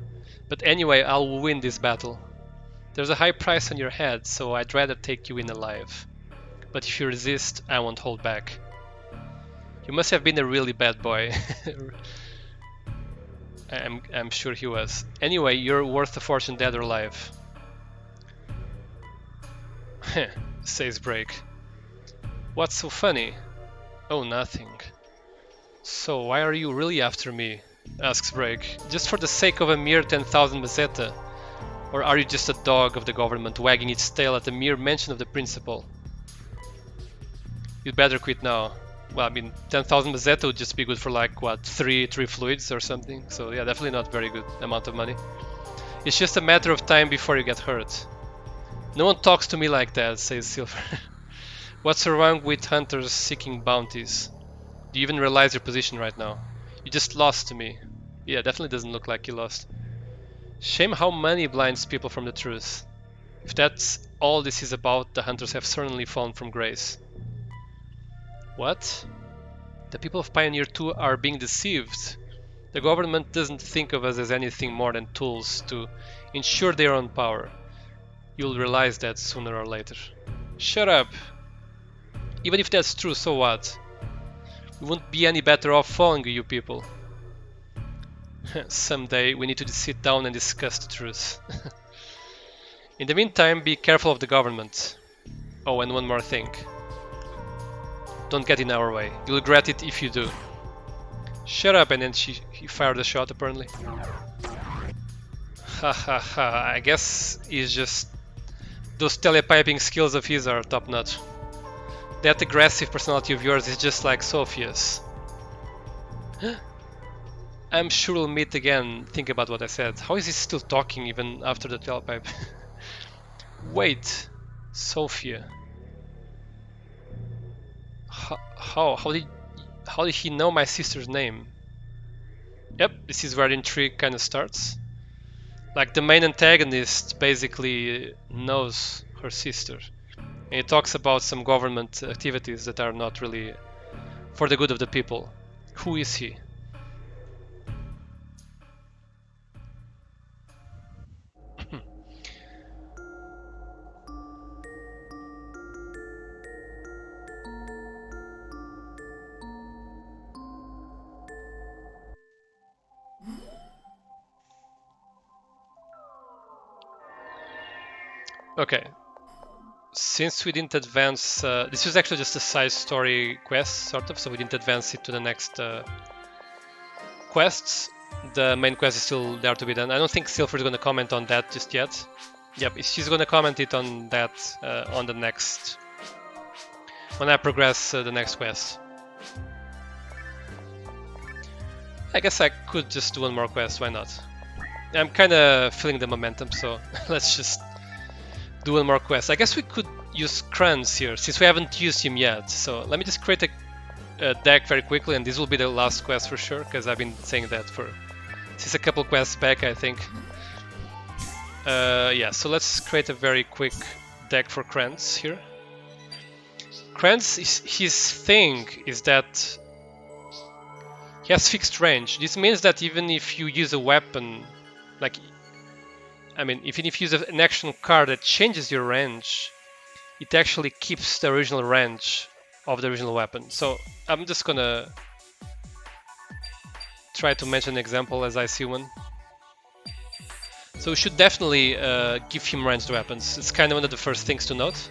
But anyway, I'll win this battle. There's a high price on your head, so I'd rather take you in alive. But if you resist, I won't hold back. You must have been a really bad boy. I'm sure he was. Anyway, you're worth a fortune dead or alive. Says Break. What's so funny? Oh, nothing. So why are you really after me? Asks Break. Just for the sake of a mere 10,000 Mazeta? Or are you just a dog of the government wagging its tail at the mere mention of the principal? You'd better quit now. Well, I mean, 10,000 Mazeta would just be good for like, what, 3 fluids or something? So yeah, definitely not very good amount of money. It's just a matter of time before you get hurt. No one talks to me like that, says Silver. What's wrong with hunters seeking bounties? Do you even realize your position right now? You just lost to me. Yeah, definitely doesn't look like you lost. Shame how money blinds people from the truth. If that's all this is about, the hunters have certainly fallen from grace. What? The people of Pioneer 2 are being deceived. The government doesn't think of us as anything more than tools to ensure their own power. You'll realize that sooner or later. Shut up! Even if that's true, so what? We won't be any better off following you people. Someday we need to sit down and discuss the truth. In the meantime, be careful of the government. Oh, and one more thing. Don't get in our way. You'll regret it if you do. Shut up, and then he fired a shot apparently. Ha ha ha, I guess he's just... Those telepiping skills of his are top notch. That aggressive personality of yours is just like Sophia's. I'm sure we'll meet again. Think about what I said. How is he still talking even after the telepipe? Wait, Sophia. How did he know my sister's name? Yep, this is where the intrigue kind of starts. Like the main antagonist basically knows her sister. And he talks about some government activities that are not really for the good of the people. Who is he? Okay, since we didn't advance, this was actually just a side story quest, sort of, so we didn't advance it to the next quests. The main quest is still there to be done. I don't think Silver is going to comment on that just yet. Yep, she's going to comment it on that on the next... when I progress the next quest. I guess I could just do one more quest, why not? I'm kind of feeling the momentum, so let's just do one more quest. I guess we could use Kranz here, since we haven't used him yet. So let me just create a deck very quickly, and this will be the last quest for sure, because I've been saying that since a couple quests back, I think. Yeah, so let's create a very quick deck for Kranz here. Kranz, his thing is that he has fixed range. This means that even if you use a weapon, like, I mean, even if you use an action card that changes your range, it actually keeps the original range of the original weapon. So I'm just gonna try to mention an example as I see one. So we should definitely give him ranged weapons. It's kind of one of the first things to note.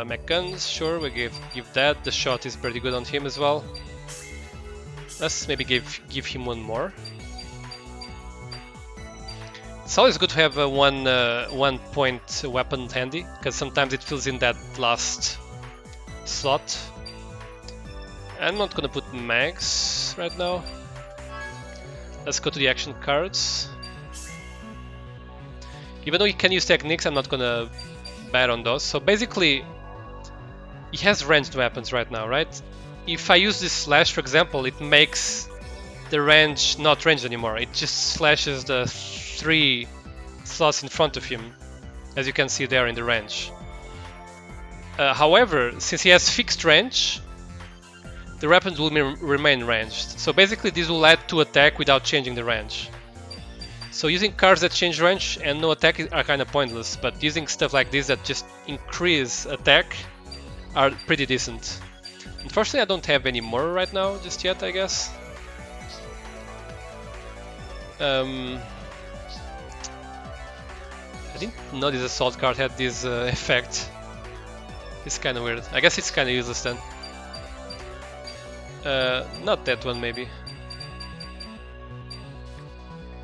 Mech guns, sure, we give that. The shot is pretty good on him as well. Let's maybe give him one more. It's always good to have a one point weapon handy, because sometimes it fills in that last slot. I'm not gonna put mags right now. Let's go to the action cards. Even though you can use techniques, I'm not gonna bet on those. So basically, he has ranged weapons right now, right? If I use this slash, for example, it makes the range not ranged anymore. It just slashes the 3 slots in front of him, as you can see there in the range. However, since he has fixed range, the weapons will remain ranged. So basically this will add to attack without changing the range. So using cards that change range and no attack are kind of pointless, but using stuff like this that just increase attack are pretty decent. Unfortunately I don't have any more right now just yet, I guess. I didn't know this assault card had this effect. It's kind of weird. I guess it's kind of useless then. Not that one maybe.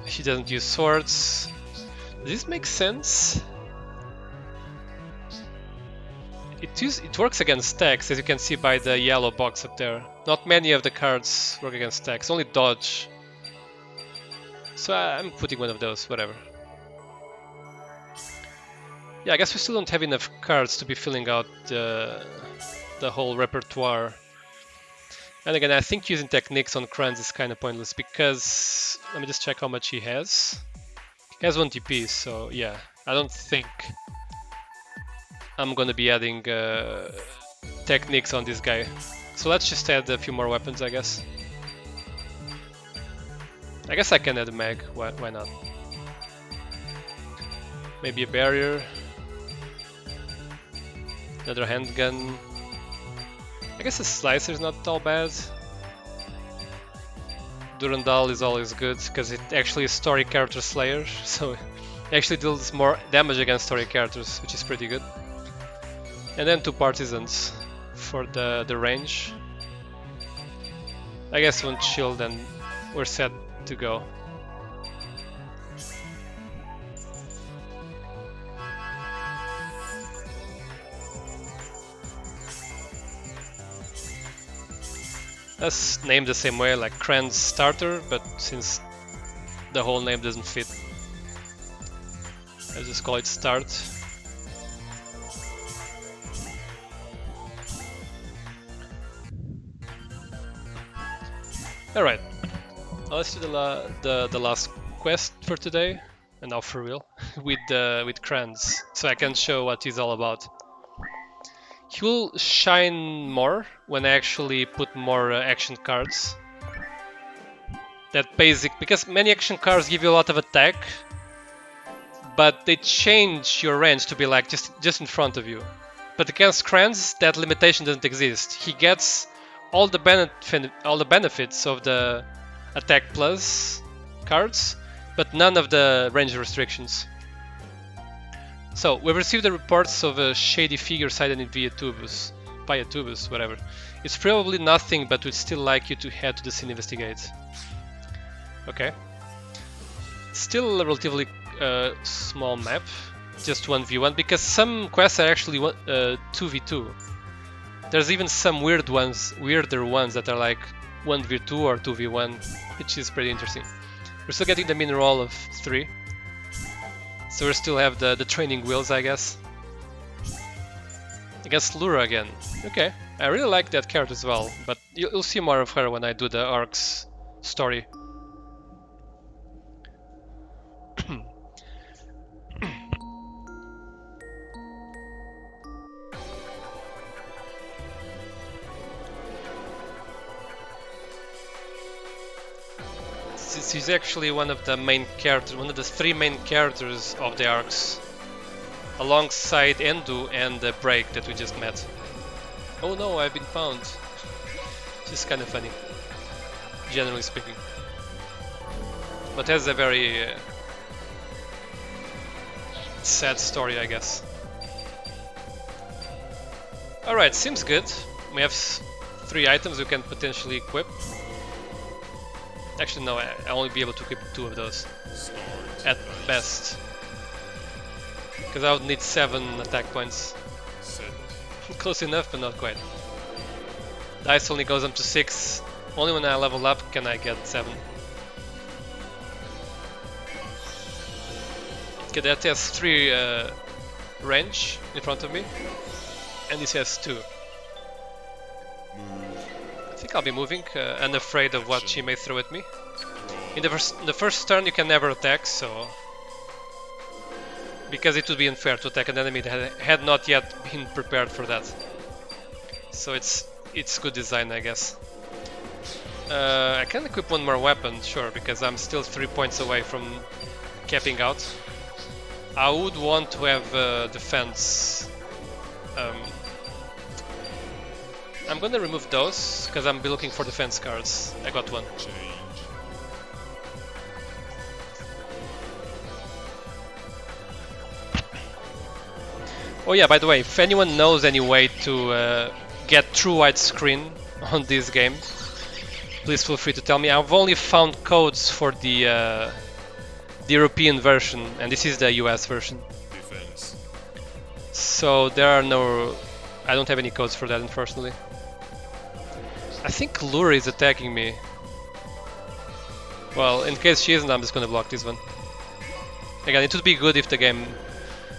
He doesn't use swords. Does this make sense? It works against stacks, as you can see by the yellow box up there. Not many of the cards work against stacks, only dodge. So I'm putting one of those, whatever. Yeah, I guess we still don't have enough cards to be filling out the whole repertoire. And again, I think using techniques on Kranz is kind of pointless because... Let me just check how much he has. He has 1 TP, so yeah, I don't think I'm gonna be adding techniques on this guy. So let's just add a few more weapons, I guess. I guess I can add a mag, why not? Maybe a barrier. Another handgun. I guess a slicer is not all bad. Durandal is always good, because it actually is story character slayer, so it actually deals more damage against story characters, which is pretty good. And then 2 partisans for the range. I guess 1 shield and we're set to go. Let's name the same way, like Kran's starter, but since the whole name doesn't fit, I'll just call it start. Alright, let's do the last quest for today, and now for real, with Kranz, so I can show what he's all about. He will shine more when I actually put more action cards. That basic, because many action cards give you a lot of attack, but they change your range to be like just in front of you. But against Kranz, that limitation doesn't exist. He gets all the benefits of the attack plus cards, but none of the range restrictions. So we've received the reports of a shady figure sighted via tubus, whatever. It's probably nothing, but we'd still like you to head to the scene investigate. Okay. Still a relatively small map, just 1v1, because some quests are actually 2v2. There's even some weirder ones that are like 1v2 or 2v1, which is pretty interesting. We're still getting the mineral of 3. So we still have the training wheels, I guess. Against Lura again. Okay, I really like that character as well, but you'll see more of her when I do the Ark's story. She's actually one of the main characters, one of the 3 main characters of the arcs, alongside Endu and the Break that we just met. Oh no, I've been found. Just kind of funny, generally speaking. But has a very sad story, I guess. Alright, seems good. We have 3 items we can potentially equip. Actually, no, I'll only be able to equip 2 of those at best, because I would need 7 attack points. Close enough, but not quite. Dice only goes up to 6. Only when I level up can I get 7. Okay, that has 3 range in front of me, and this has 2. I think I'll be moving, unafraid of what she may throw at me. In the first turn you can never attack, so... because it would be unfair to attack an enemy that had not yet been prepared for that. So it's good design, I guess. I can equip 1 more weapon, sure, because I'm still 3 points away from capping out. I would want to have defense. I'm gonna remove those, because I'm looking for defense cards. I got 1. Oh yeah, by the way, if anyone knows any way to get true widescreen on this game, please feel free to tell me. I've only found codes for the European version, and this is the US version. Defense. So there are no... I don't have any codes for that, unfortunately. I think Lure is attacking me. Well, in case she isn't, I'm just gonna block this one. Again, it would be good if the game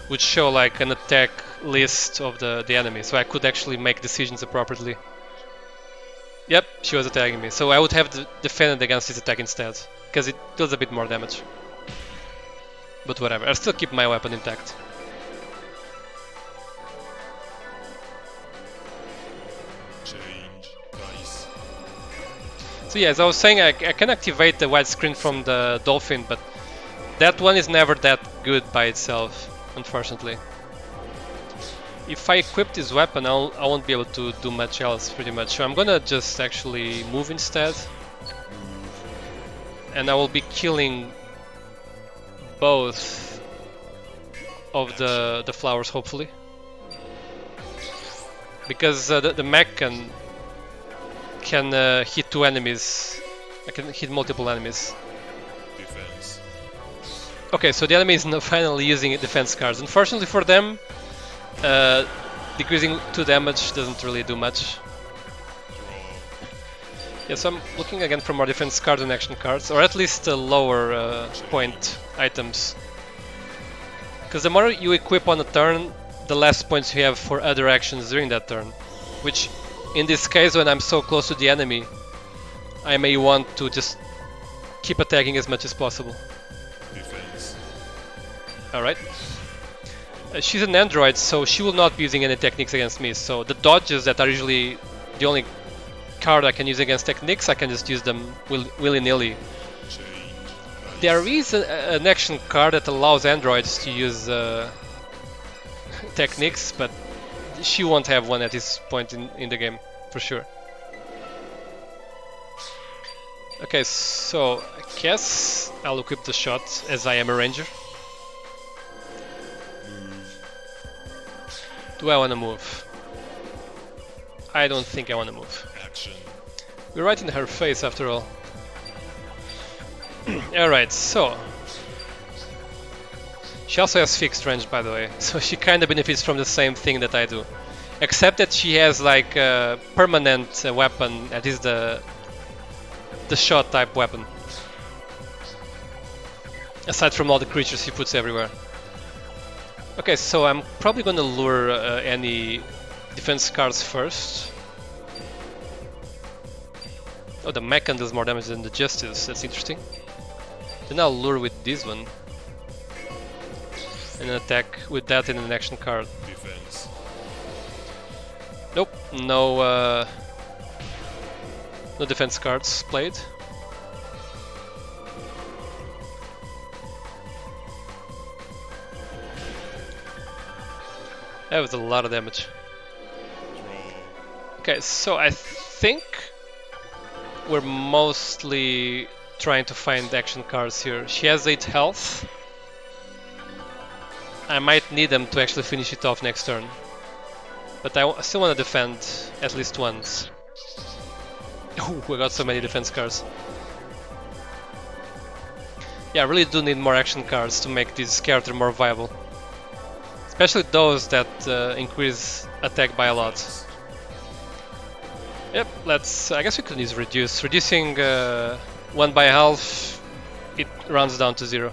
would show like an attack list of the enemy, so I could actually make decisions appropriately. Yep, she was attacking me, so I would have defended against this attack instead, because it deals a bit more damage. But whatever, I still keep my weapon intact. Change. Dice. So yeah, as I was saying, I can activate the widescreen from the Dolphin, but that one is never that good by itself, unfortunately. If I equip this weapon, I won't be able to do much else, pretty much. So I'm gonna just actually move instead. And I will be killing both of the flowers, hopefully. Because the mech can hit two enemies. I can hit multiple enemies. Defense. Okay, so the enemy is now finally using defense cards. Unfortunately for them, decreasing 2 damage doesn't really do much. Draw. Yeah, so I'm looking again for more defense cards and action cards, or at least lower point items. Because the more you equip on a turn, the less points you have for other actions during that turn. Which, in this case, when I'm so close to the enemy, I may want to just keep attacking as much as possible. Defense. Alright. She's an android, so she will not be using any techniques against me. So the dodges that are usually the only card I can use against techniques, I can just use them willy-nilly. Change. Dice. There is an action card that allows androids to use techniques, but she won't have one at this point in the game, for sure. Okay, so I guess I'll equip the shot as I am a ranger. Move. Do I want to move? I don't think I want to move. Action. We're right in her face after all. Alright, so... She also has fixed range, by the way, so she kinda benefits from the same thing that I do. Except that she has like a permanent weapon, that is the shot type weapon. Aside from all the creatures she puts everywhere. Okay, so I'm probably gonna lure any defense cards first. Oh, the Mechan does more damage than the Justice, that's interesting. Then I'll lure with this one. And then attack with that in an action card. Defense. Nope, no defense cards played. That was a lot of damage. Draw. Okay, so I think we're mostly trying to find action cards here. She has 8 health. I might need them to actually finish it off next turn. But I still want to defend at least once. Ooh, we got so many defense cards. Yeah, I really do need more action cards to make this character more viable. Especially those that increase attack by a lot. Yep, I guess we could use reduce. Reducing 1 by half, it rounds down to 0.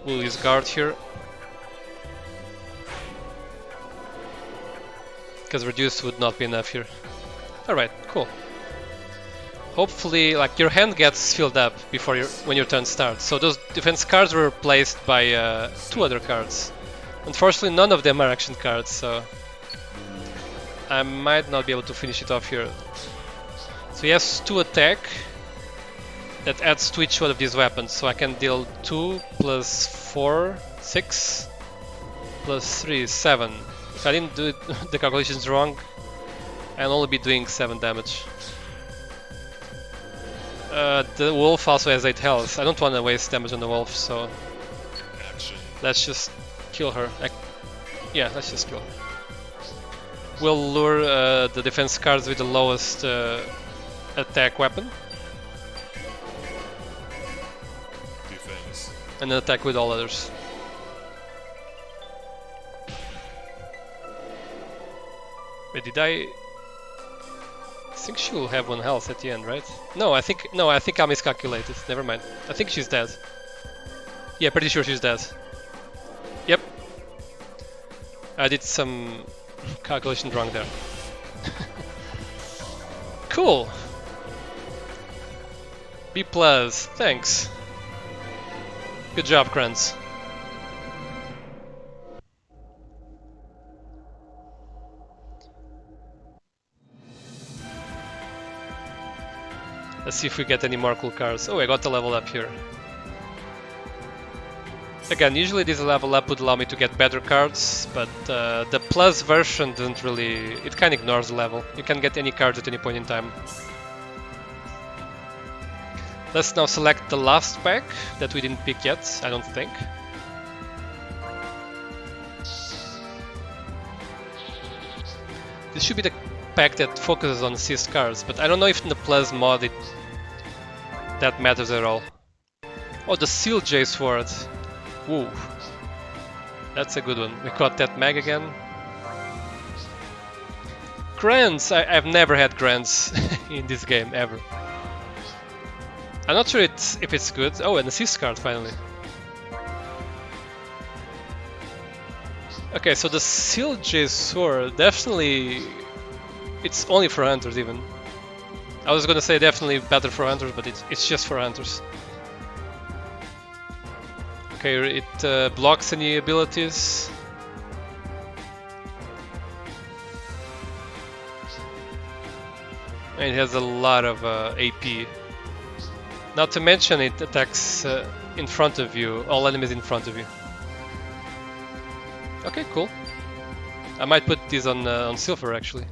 We'll use guard here. Because reduce would not be enough here. Alright, cool. Hopefully, like, your hand gets filled up before when your turn starts. So those defense cards were replaced by 2 other cards. Unfortunately, none of them are action cards, so I might not be able to finish it off here. So he has 2 attack that adds to each one of these weapons. So I can deal 2 plus 4, 6 plus 3, 7. If I didn't do the calculations wrong, I'll only be doing 7 damage. The wolf also has 8 health. I don't want to waste damage on the wolf, so Action. let's just kill her. Yeah, let's just kill her. We'll lure the defense cards with the lowest attack weapon, Defense. and then attack with all others. Wait, did I think she will have 1 health at the end, right? No, I think I miscalculated. Never mind. I think she's dead. Yeah, pretty sure she's dead. Yep. I did some calculation wrong there. Cool. B plus, thanks. Good job, Kranz. Let's see if we get any more cool cards. Oh, I got the level up here. Again, usually this level up would allow me to get better cards, but the plus version doesn't really... it kind of ignores the level. You can get any cards at any point in time. Let's now select the last pack that we didn't pick yet, I don't think. This should be the pack that focuses on assist cards, but I don't know if in the plus mod that matters at all. Oh, the Seal J Sword. Ooh. That's a good one. We caught that mag again. Grants! I've never had grants in this game, ever. I'm not sure if it's good. Oh, an assist card finally. Okay, so the Seal J Sword, definitely... it's only for hunters even. I was gonna say definitely better for hunters, but it's just for hunters. Okay, it blocks any abilities. And it has a lot of AP. Not to mention it attacks in front of you, all enemies in front of you. Okay, cool. I might put this on silver actually.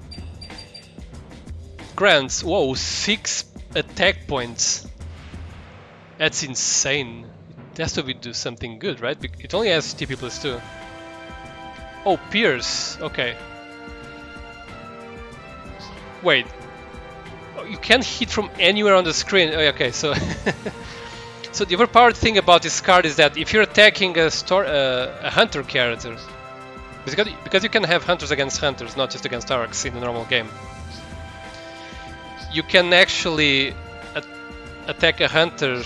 Grants, whoa, 6 attack points. That's insane. It has to do something good, right? It only has TP plus 2. Oh, Pierce, okay. Wait. Oh, you can hit from anywhere on the screen. Oh, okay, so... so the overpowered thing about this card is that if you're attacking a hunter character, because you can have hunters against hunters, not just against arcs in the normal game, you can actually attack a hunter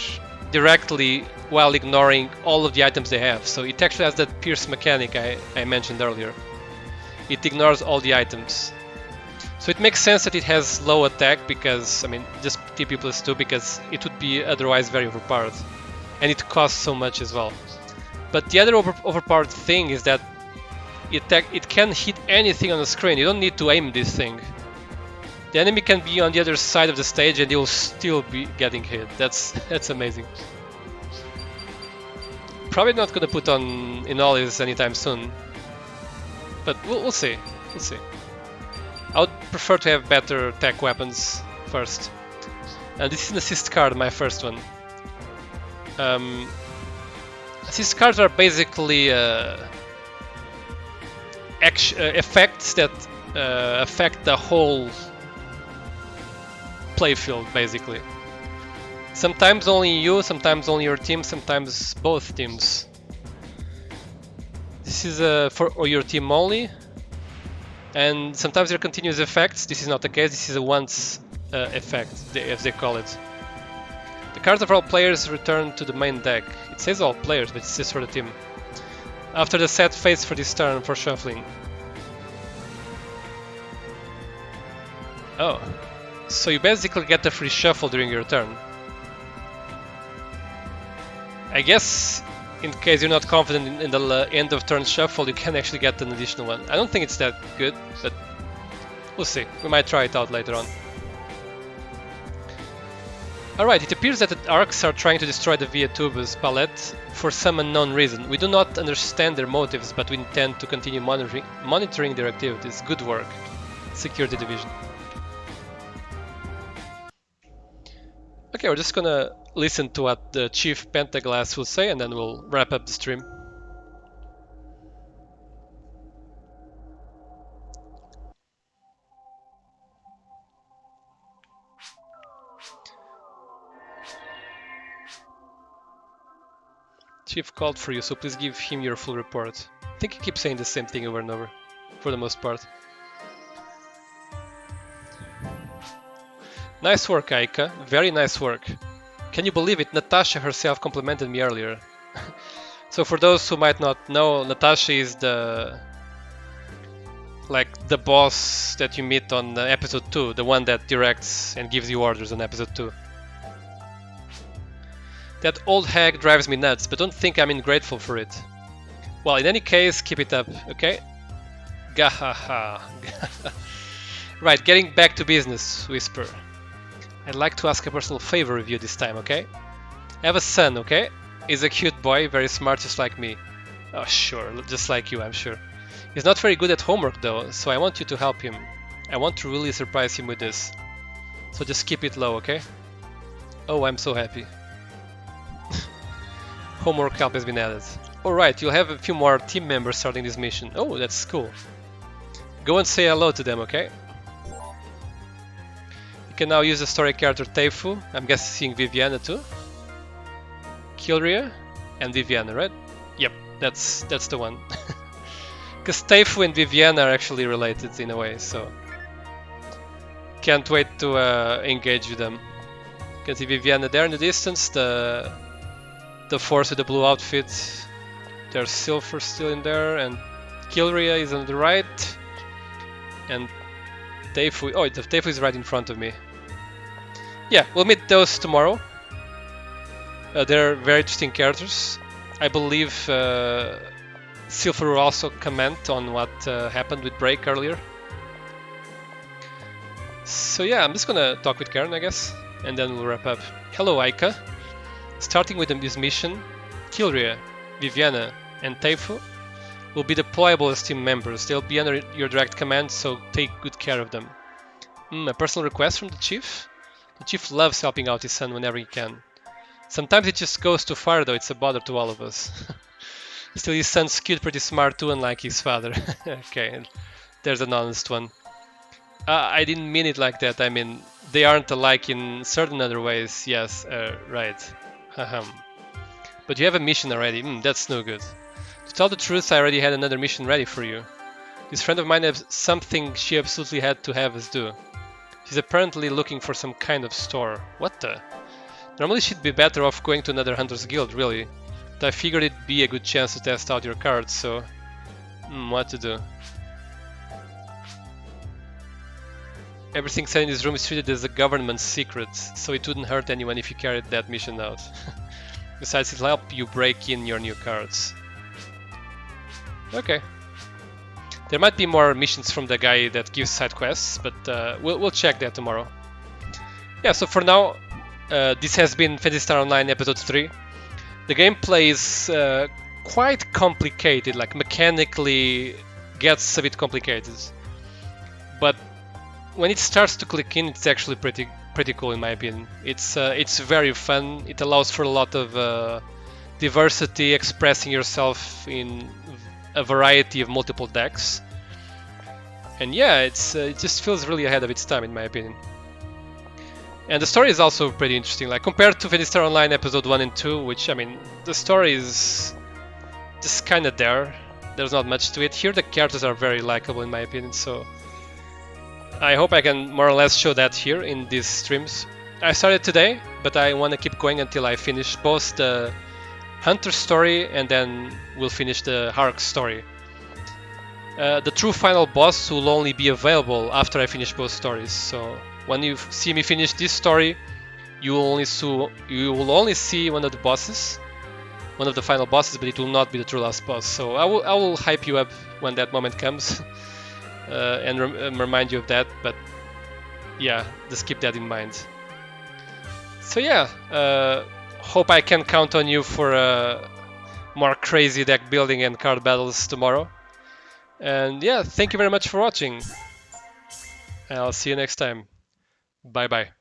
directly while ignoring all of the items they have. So it actually has that pierce mechanic I mentioned earlier. It ignores all the items. So it makes sense that it has low attack because, I mean, just TP plus 2 because it would be otherwise very overpowered. And it costs so much as well. But the other overpowered thing is that it can hit anything on the screen. You don't need to aim this thing. The enemy can be on the other side of the stage and you'll still be getting hit. That's amazing. Probably not gonna put on Inolis anytime soon, but we'll see. We'll see. I would prefer to have better tech weapons first. And this is an assist card, my first one. Assist cards are basically effects that affect the whole playfield, basically. Sometimes only you, sometimes only your team, sometimes both teams. This is for your team only, and sometimes there are continuous effects. This is not the case, this is a once effect, as they call it. The cards of all players return to the main deck. It says all players, but it's just for the team. After the set phase for this turn for shuffling. Oh. So you basically get a free shuffle during your turn. I guess in case you're not confident in the end of turn shuffle, you can actually get an additional one. I don't think it's that good, but we'll see. We might try it out later on. Alright, it appears that the Arcs are trying to destroy the Via Tubus palette for some unknown reason. We do not understand their motives, but we intend to continue monitoring their activities. Good work. Security Division. Okay, we're just gonna listen to what the Chief Pentaglass will say and then we'll wrap up the stream. Chief called for you, so please give him your full report. I think he keeps saying the same thing over and over, for the most part. Nice work, Aika. Very nice work. Can you believe it? Natasha herself complimented me earlier. So for those who might not know, Natasha is the boss that you meet on episode 2, the one that directs and gives you orders on episode 2. That old hag drives me nuts, but don't think I'm ungrateful for it. Well, in any case, keep it up, okay? Gahaha. Right, getting back to business, Whisper. I'd like to ask a personal favor of you this time, okay? I have a son, okay? He's a cute boy, very smart, just like me. Oh, sure, just like you, I'm sure. He's not very good at homework, though, so I want you to help him. I want to really surprise him with this. So just keep it low, okay? Oh, I'm so happy. Homework help has been added. Alright, you'll have a few more team members starting this mission. Oh, that's cool. Go and say hello to them, okay? You can now use the story character Teifu. I'm guessing Viviana too. Kilria and Viviana, right? Yep, that's the one. Because Teifu and Viviana are actually related in a way, so can't wait to engage with them. You can see Viviana there in the distance, the force with the blue outfit. There's Silver still in there, and Kilria is on the right, and Teifu. Oh, the Teifu is right in front of me. Yeah, we'll meet those tomorrow. They're very interesting characters. I believe Silver will also comment on what happened with Break earlier. So yeah, I'm just gonna talk with Karen, I guess, and then we'll wrap up. Hello, Aika. Starting with this mission, Kilria, Viviana, and Teifu will be deployable as team members. They'll be under your direct command, so take good care of them. A personal request from the chief? The chief loves helping out his son whenever he can. Sometimes it just goes too far though, it's a bother to all of us. Still, his son's cute, pretty smart too, unlike his father. Okay, there's an honest one. I didn't mean it like that, I mean, they aren't alike in certain other ways, yes, right. But you have a mission already, that's no good. To tell the truth, I already had another mission ready for you. This friend of mine has something she absolutely had to have us do. She's apparently looking for some kind of store. What the? Normally she'd be better off going to another Hunter's Guild, really. But I figured it'd be a good chance to test out your cards, so... what to do? Everything said in this room is treated as a government secret, so it wouldn't hurt anyone if you carried that mission out. Besides, it'll help you break in your new cards. Okay. There might be more missions from the guy that gives side quests, but we'll check that tomorrow. Yeah, so for now, this has been Phantasy Star Online Episode 3. The gameplay is quite complicated, like mechanically gets a bit complicated. But when it starts to click in, it's actually pretty cool in my opinion. It's very fun. It allows for a lot of diversity, expressing yourself in a variety of multiple decks. And yeah, it just feels really ahead of its time in my opinion. And the story is also pretty interesting, like compared to Phantasy Star Online Episode 1 and 2, which, I mean, the story is just kind of there. There's not much to it. Here the characters are very likable in my opinion, so I hope I can more or less show that here in these streams. I started today, but I want to keep going until I finish both the Hunter story and then we'll finish the Hark story. The true final boss will only be available after I finish both stories, so when you see me finish this story, you will only see one of the bosses, one of the final bosses, but it will not be the true last boss. So I will hype you up when that moment comes and remind you of that. But yeah, just keep that in mind. So yeah, hope I can count on you for more crazy deck building and card battles tomorrow. And yeah, thank you very much for watching. I'll see you next time. Bye bye.